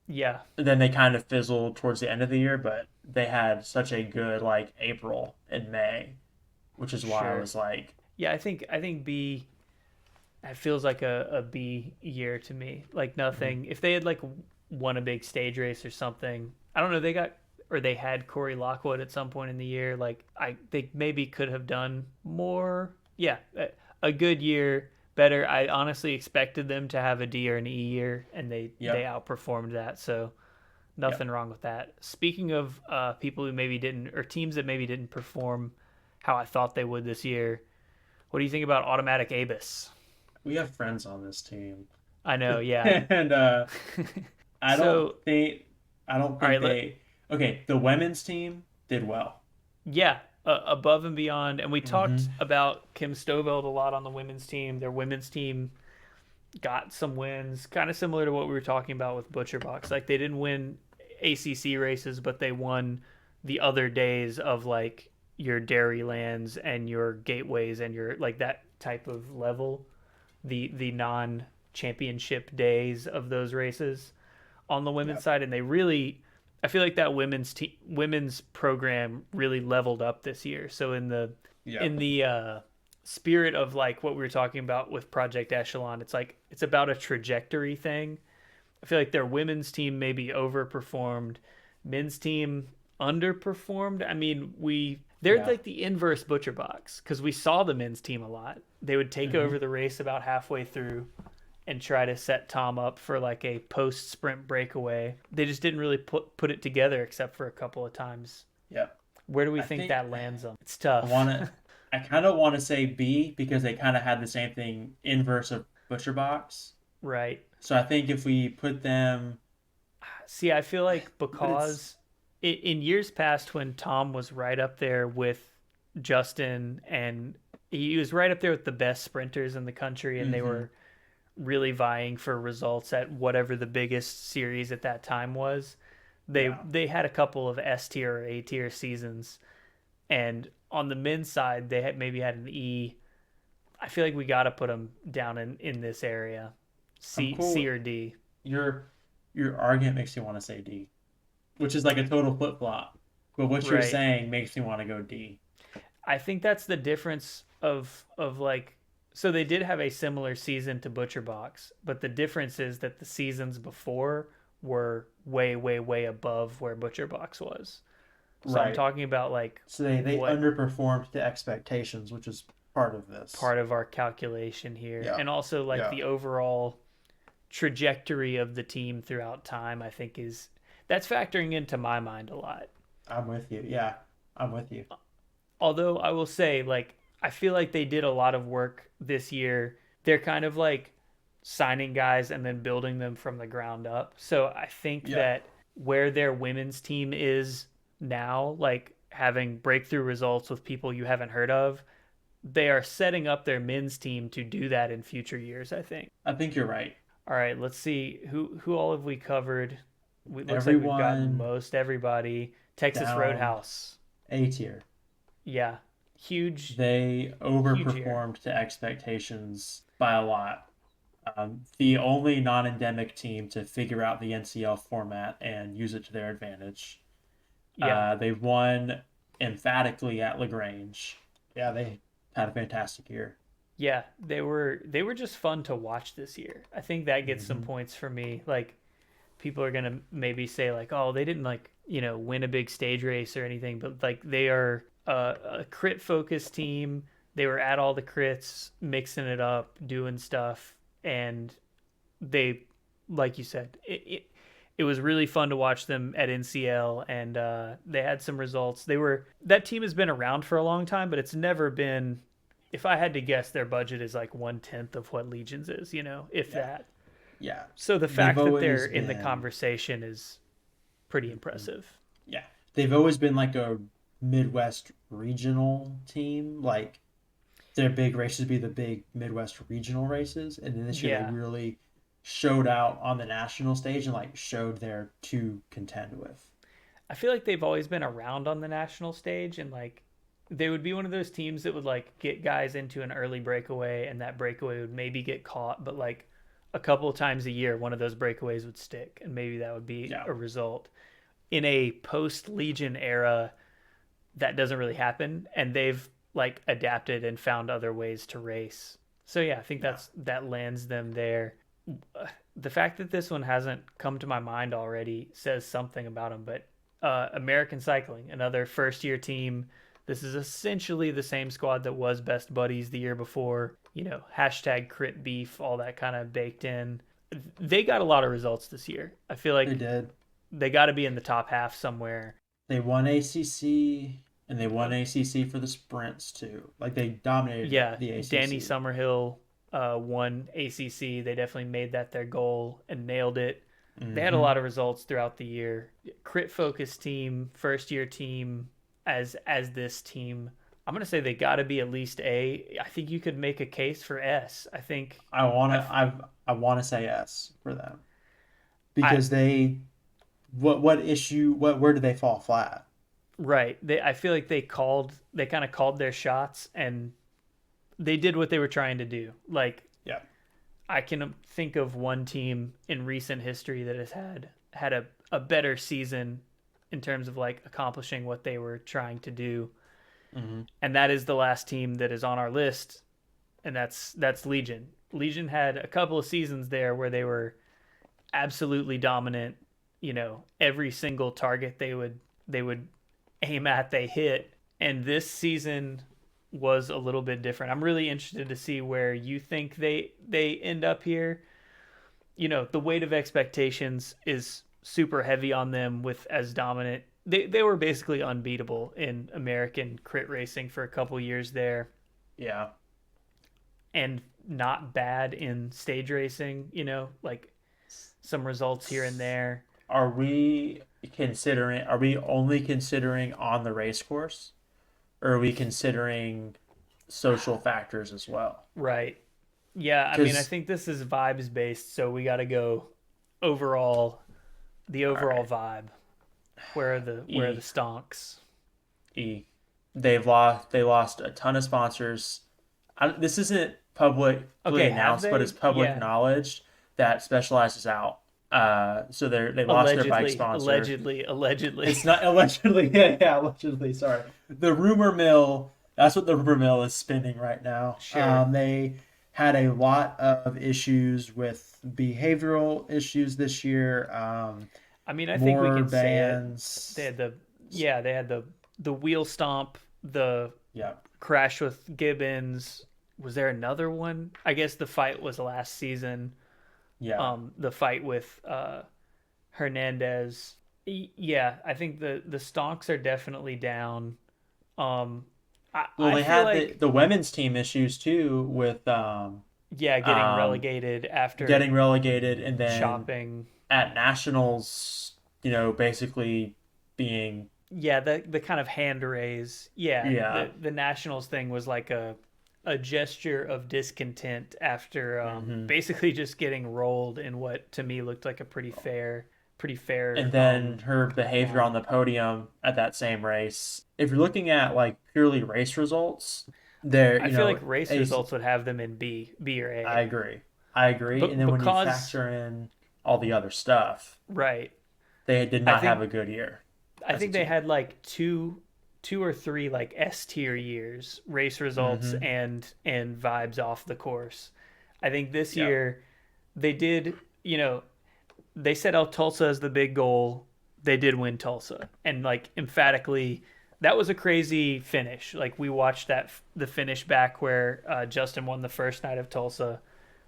Yeah. And then they kind of fizzled towards the end of the year, but they had such a good like April and May, which is why I Sure. was like, Yeah, I think B. It feels like a B year to me. Like mhm, nothing. If they had like won a big stage race or something, I don't know. They had Corey Lockwood at some point in the year. Like they maybe could have done more. Yeah, a good year, better. I honestly expected them to have a D or an E year, and they yep, outperformed that. So Nothing wrong with that. Speaking of people who maybe didn't, or teams that maybe didn't perform how I thought they would this year, what do you think about Automatic Abus? We have friends on this team. I know, yeah. And I don't So, think I don't all think right, they okay, the women's team did well. yeah, above and beyond. And we talked Hmm. about Kim Stoveld a lot on the women's team. Their women's team got some wins, kind of similar to what we were talking about with ButcherBox. Like they didn't win ACC races, but they won the other days of like your Dairylands and your Gateways and your like that type of level, the non championship days of those races on the women's Yep. side, and they really. I feel like that women's program really leveled up this year. So in Yep. the spirit of like what we were talking about with Project Echelon, it's like it's about a trajectory thing. I feel like their women's team maybe overperformed, men's team underperformed. I mean, they're Yeah. like the inverse butcher box because we saw the men's team a lot. They would take Hmm. over the race about halfway through and try to set Tom up for like a post sprint breakaway. They just didn't really put it together except for a couple of times. Yep. Where do we I think think that lands them? It's I tough. want to. I kind of want to say B because they kind of had the same thing inverse of Butcher Box. Right. So I think if we put them, See, I feel like but it's because in years past when Tom was right up there with Justin and he was right up there with the best sprinters in the country and they hmm were really vying for results at whatever the biggest series at that time was. They yeah. they had a couple of S tier or A tier seasons, and on the men's side they had maybe had an E. I feel like we got to put them down in this area, I'm C cool. or D. Your your argument makes me want to say D, which is like a total flip flop. But what you're Right. saying makes me want to go D. I think that's the difference of like so they did have a similar season to Butcher Box, but the difference is that the seasons before were way above where Butcher Box was. So I'm Right. talking about like So they what underperformed to expectations, which is part of this. part of our calculation here Yeah. and also like Yeah. the overall trajectory of the team throughout time I think is that's factoring into my mind a lot. I'm with you. Yeah. I'm with you. Although I will say, like, I feel like they did a lot of work this year. They're kind of like signing guys and then building them from the ground up. So I think Yeah. that where their women's team is now, like having breakthrough results with people you haven't heard of, they are setting up their men's team to do that in future years, I think. I think you're right. All right, let's see who all have we covered. It looks like we've gotten Everyone most everybody. Texas down Roadhouse. A tier. Yeah. Huge They huge year. overperformed to expectations by a lot. The only non-endemic team to figure out the NCL format and use it to their advantage. Yeah. They've won emphatically at Lagrange. Yeah, they had a fantastic year. Yeah, they were just fun to watch this year. I think that gets some Hmm. points for me. Like people are going to maybe say like, "Oh, they didn't like, win a big stage race or anything," but like they are a crit focused team. They were at all the crits, mixing it up, doing stuff, and they like you said, it was really fun to watch them at NCL, and they had some results. That team has been around for a long time, but it's never been. If I had to guess, their budget is like 1/10 of what Legion's is, if Yeah, that. yeah. So the They've fact that they're always in the been, conversation is pretty Mhm. impressive. Yeah, they've always been like a Midwest regional team. Like their big races be the big Midwest regional races, and then this year they Yeah, really showed out on the national stage and like showed their to contend with. I feel like they've always been around on the national stage, and like they would be one of those teams that would like get guys into an early breakaway, and that breakaway would maybe get caught, but like a couple of times a year, one of those breakaways would stick, and maybe that would be Yeah, a result. In a post Legion era, that doesn't really happen, and they've like adapted and found other ways to race. So yeah, I think yeah, that lands them there. The fact that this one hasn't come to my mind already says something about them. But American Cycling, another first year team. This is essentially the same squad that was best buddies the year before. Hashtag crit beef, all that kind of baked in. They got a lot of results this year. I feel they like did. they got to be in the top half somewhere. They won ACC and they won ACC for the sprints too. Like they dominated Yeah, the Danny ACC. Summerhill won ACC. They definitely made that their goal and nailed it. They had a Hmm. lot of results throughout the year. Crit focused team, first year team as this team. I'm gonna say they got to be at least A. I think you could make a case for S. I think I I wanna I wanna say S for them I because they what issue where did they fall flat? right. I feel like they kind of called their shots and they did what they were trying to do. Like Yeah. I can think of one team in recent history that has had a better season in terms of like accomplishing what they were trying to do, Hmm. and that is the last team that is on our list, and that's Legion. Legion had a couple of seasons there where they were absolutely dominant. Every single target they would aim at, they hit. And this season was a little bit different. I'm really interested to see where you think they end up here. The weight of expectations is super heavy on them with as dominant. They were basically unbeatable in American crit racing for a couple years there, Yeah. and not bad in stage racing, like some results here and there. Are we only considering on the race course? Or are we considering social factors as well? Right. Yeah, I mean, I Because think this is vibes based, so we got to go overall, the all overall right, vibe. Where are the E stonks? E, they lost a ton of sponsors. This isn't publicly Okay, have announced, but it's they? public Yeah, knowledge that Specialized is out. So they lost their bike allegedly, sponsor. allegedly, allegedly. It's not allegedly. Yeah, yeah, allegedly. Sorry. The rumor mill. That's what the rumor mill is spinning right now. Sure. They had a lot of issues with behavioral issues this year. I mean, I think we More can say it. They bans. had the yeah, they had the wheel stomp, the Yeah, crash with Gibbons. Was there another one? I guess the fight was last season. yeah. The fight with Hernandez. Yeah, I think the stonks are definitely down. Um, I Well, I they feel had like the women's team issues too with yeah, getting um, relegated after getting relegated, and then chopping. at nationals, basically being Yeah, the kind of hand raise. Yeah, yeah. the Nationals thing was like a gesture of discontent after Hmm. basically just getting rolled in what to me looked like a pretty fair And then her behavior on run. the podium at that same race. If you're looking at like purely race results, there, I you feel like know, race results would have them in B or I A, agree. I agree. And but then when you because factor in all the other stuff, right, they did I not have think a good year I as a think they team. had like two or three like S tier years, race results Hmm. and vibes off the course. I think this Yep. year they did, they set out Tulsa as the big goal. They did win Tulsa, and like emphatically, that was a crazy finish. Like we watched the finish back where Justin won the first night of Tulsa.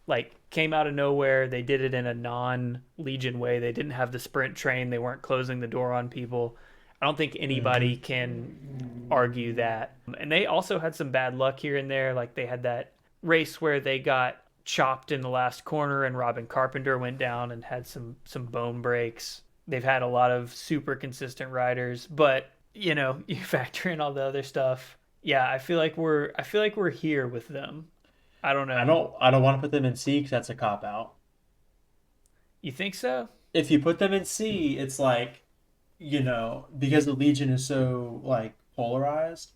Like came out of nowhere. They did it in a non-Legion way. They didn't have the sprint train. They weren't closing the door on people. I don't think anybody Hmm. can argue that. And they also had some bad luck here and there. Like they had that race where they got chopped in the last corner and Robin Carpenter went down and had some bone breaks. They've had a lot of super consistent riders, but you factor in all the other stuff. Yeah, I feel like we're here with them. I don't know. I don't want to put them in C because that's a cop out. You think so? If you put them in C, it's like, because the Legion is so like polarized,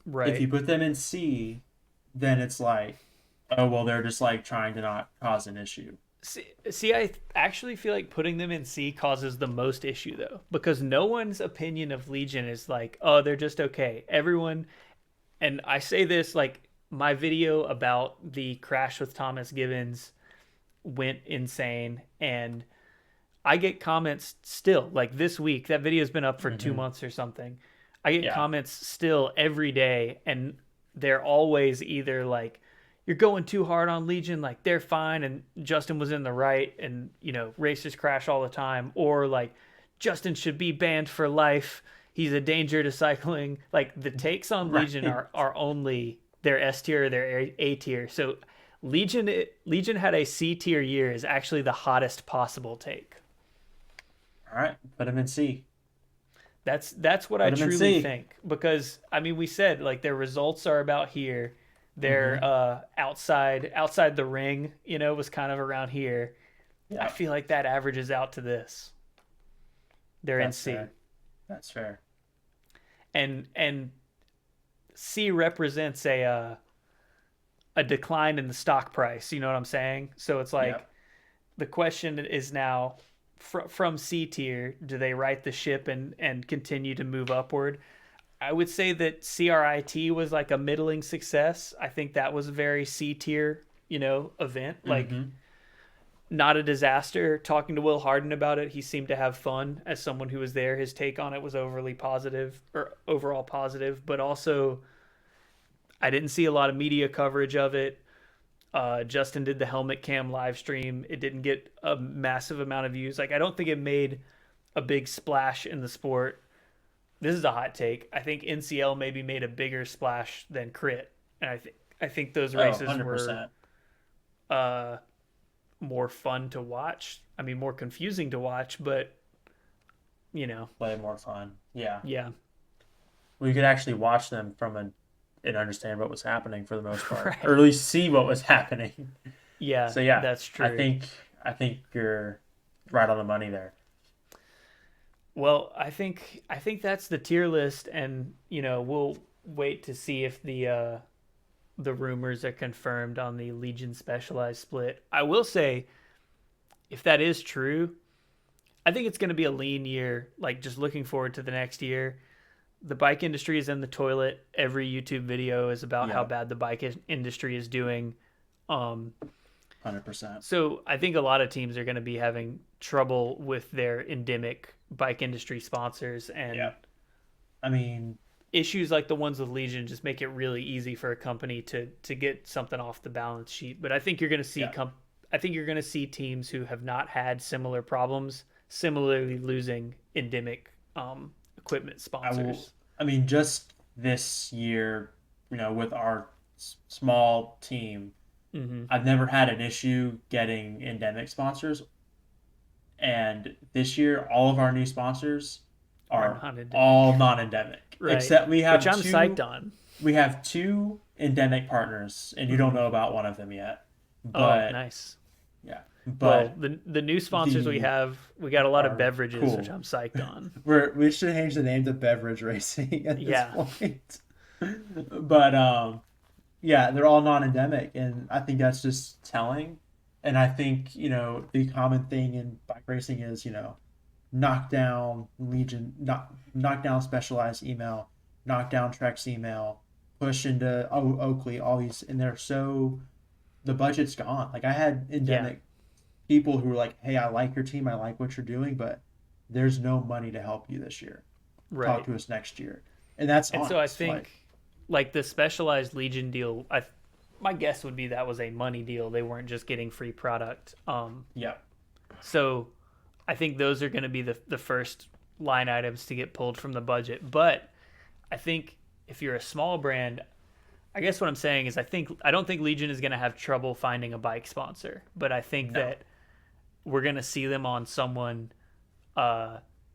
if Right. you put them in C, then it's like, oh well, they're just like trying to not cause an issue. See, I actually feel like putting them in C causes the most issue though, because no one's opinion of Legion is like, oh, they're just okay. Everyone, and I say this like my video about the crash with Thomas Gibbons went insane, and I get comments still like this week. That video's been up for two Hmm. months or something. I get Yeah. comments still every day, and they're always either like, "You're going too hard on Legion," like they're fine, and Justin was in the right, and racers crash all the time, or like, Justin should be banned for life. He's a danger to cycling. Like the takes on Right. Legion are only their S tier or their A tier. So Legion had a C tier year is actually the hottest possible take. All right, put him in C. That's what I Put him in truly C. think, because I mean we said like their results are about here. Their outside the ring, was kind of around here. I Yeah, feel like that averages out to this. They're in that's C. fair. That's fair. And C represents a decline in the stock price, you know what I'm saying? So it's like Yep. the question is now from C tier, do they right the ship and continue to move upward? I would say that CRIT was like a middling success. I think that was a very C tier, event. Like Mm-hmm. not a disaster. Talking to Will Harden about it, he seemed to have fun as someone who was there. His take on it was overly positive or overall positive, but also I didn't see a lot of media coverage of it. Justin did the helmet cam live stream. It didn't get a massive amount of views. Like I don't think it made a big splash in the sport. This is a hot take. I think NCL maybe made a bigger splash than Crit, and I think those Oh, races 100%. were more fun to watch. I mean, more confusing to watch, but Way more fun. Yeah. yeah, We could actually watch them and understand what was happening for the most part, right, or at least see what was happening. yeah, So yeah, that's I true. think you're right on the money there. Well, I think that's the tier list, and we'll wait to see if the rumors are confirmed on the Legion Specialized split. I will say, if that is true, I think it's going to be a lean year. Like just looking forward to the next year. The bike industry is in the toilet. Every YouTube video is about how Yeah, bad the bike industry is doing. Um, 100%. so I think a lot of teams are going to be having trouble with their endemic bike industry sponsors, and Yeah. I mean, issues like the ones with Legion just make it really easy for a company to get something off the balance sheet. But I think you're going to see yeah. I think you're going to see teams who have not had similar problems similarly losing endemic equipment I will. sponsors. I mean, just this year, with our small team, Mm-hmm. I've never had an issue getting endemic sponsors. And this year, all of our new sponsors Are are not endemic, all non-endemic, right? except we Which have I'm psyched two. on. We have two endemic partners, and you don't Mm-hmm. know about one of them yet. Oh, But nice. yeah, Well, but the new sponsors the we got a lot of are beverages, which cool. I'm psyched on. We should change the name to Beverage Racing at this Yeah, point. But yeah, they're all non-endemic, and I think that's just telling. And I think the common thing in bike racing is knock down Legion, knock down Specialized email, knock down Trex email, push into Oakley, all these, and they're so the budget's gone. Like I had yeah, endemic people who were like, "Hey, I like your team, I like what you're doing, but there's no money to help you this year. Talk right. to us next year," and that's And so I honest. think like the specialized Legion deal, my guess would be that was a money deal. They weren't just getting free product. Yeah, So I think those are going to be the first line items to get pulled from the budget. But I think if you're a small brand, I guess what I'm saying is I don't think Legion is going to have trouble finding a bike sponsor, but I think no, that we're going to see them on someone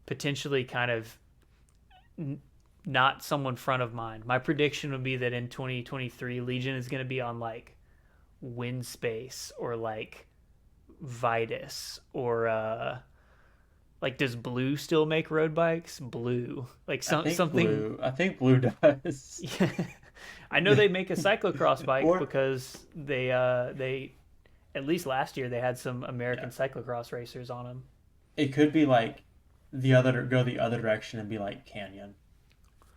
potentially kind of not someone front of mind. My prediction would be that in 2023 Legion is going to be on like WinSpace or like Vitus or like does Blue still make road bikes? Blue. Like something. I think Blue does. Yeah. I know they make a cyclocross bike Or because they at least last year they had some American yeah, cyclocross racers on them. it could be like go the other direction and be like Canyon.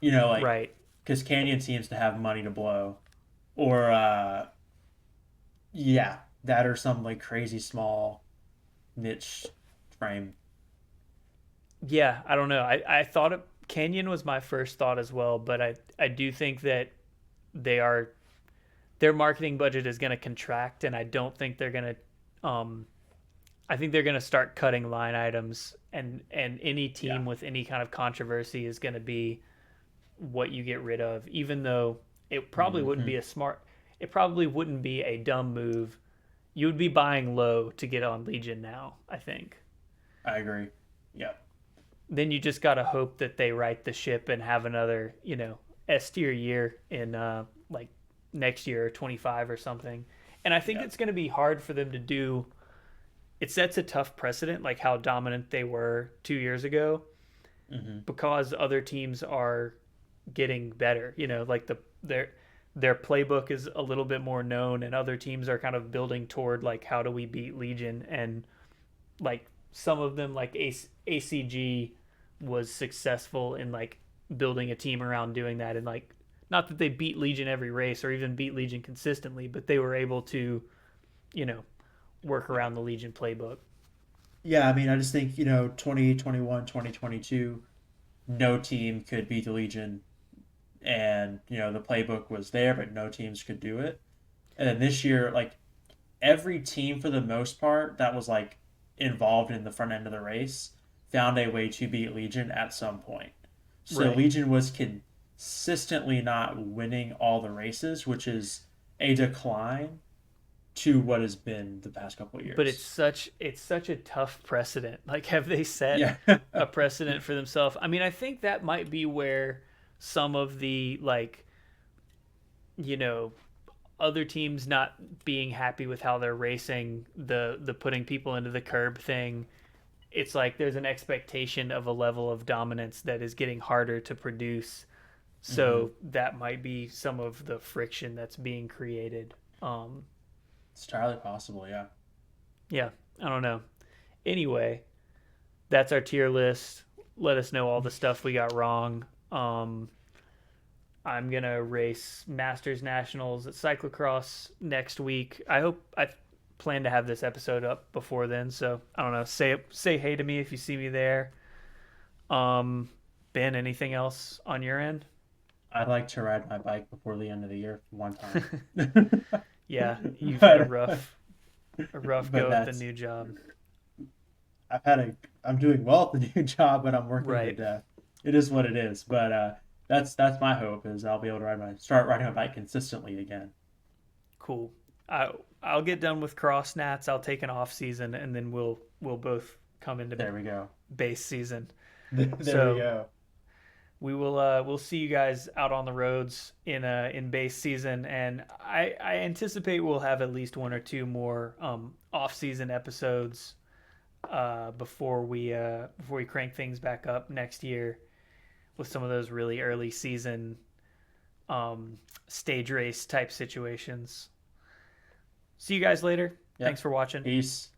Like Right. because Canyon seems to have money to blow, or yeah, that or some like crazy small niche frame. Yeah, I don't know. I thought Canyon was my first thought as well, but I do think that they are their marketing budget is going to contract, and I don't think they're going to. I think they're going to start cutting line items, and any Yeah. team with any kind of controversy is going to be what you get rid of, even though it probably wouldn't Hmm. be a smart, it probably wouldn't be a dumb move. You would be buying low to get on Legion now, I think. I agree. Yeah. Then you just got to hope that they right the ship and have another, S tier year in like next year or 25 or something. And I think Yeah. it's going to be hard for them to do. It sets a tough precedent, like how dominant they were 2 years ago, Hmm. because other teams are getting better. Like their playbook is a little bit more known, and other teams are kind of building toward like how do we beat Legion, and like some of them like ACG was successful in like building a team around doing that, and like not that they beat Legion every race or even beat Legion consistently, but they were able to you know work Yeah. around the Legion playbook. Yeah. I mean, I just think, 2021, 2022, no team could beat the Legion. And, the playbook was there, but no teams could do it. And then this year, like, every team for the most part that was like involved in the front end of the race found a way to beat Legion at some point. So Right. Legion was consistently not winning all the races, which is a decline to what has been the past couple of But it's years. such a tough precedent. Like, have they set Yeah. a precedent for themselves? I mean, I think that might be where some of the like you know other teams not being happy with how they're racing, the putting people into the curb thing. It's like there's an expectation of a level of dominance that is getting harder to produce. Hmm. So that might be some of the friction that's being created. It's entirely possible. Yeah. Yeah, I don't know. Anyway, that's our tier list. Let us know all the stuff we got wrong. Um, I'm gonna race Masters Nationals at cyclocross next week. I plan to have this episode up before then, so I don't know. Say hey to me if you see me there. Um, Ben, anything else on your end? I'd like to ride my bike before the end of the year one time. Yeah, you've had but a rough but go at the that's new job. I'm doing well at the new job, but I'm working to Right. death. It is what it is. But that's my hope is I'll be able to start riding my bike consistently again. Cool. I I'll get done with cross nats. I'll take an off season, and then we'll both come into There we go. base season. There we So go. we'll see you guys out on the roads in base season, and I anticipate we'll have at least one or two more off season episodes before we crank things back up next year with some of those really early season stage race type situations. See you guys later. Yep. Thanks for watching. Peace.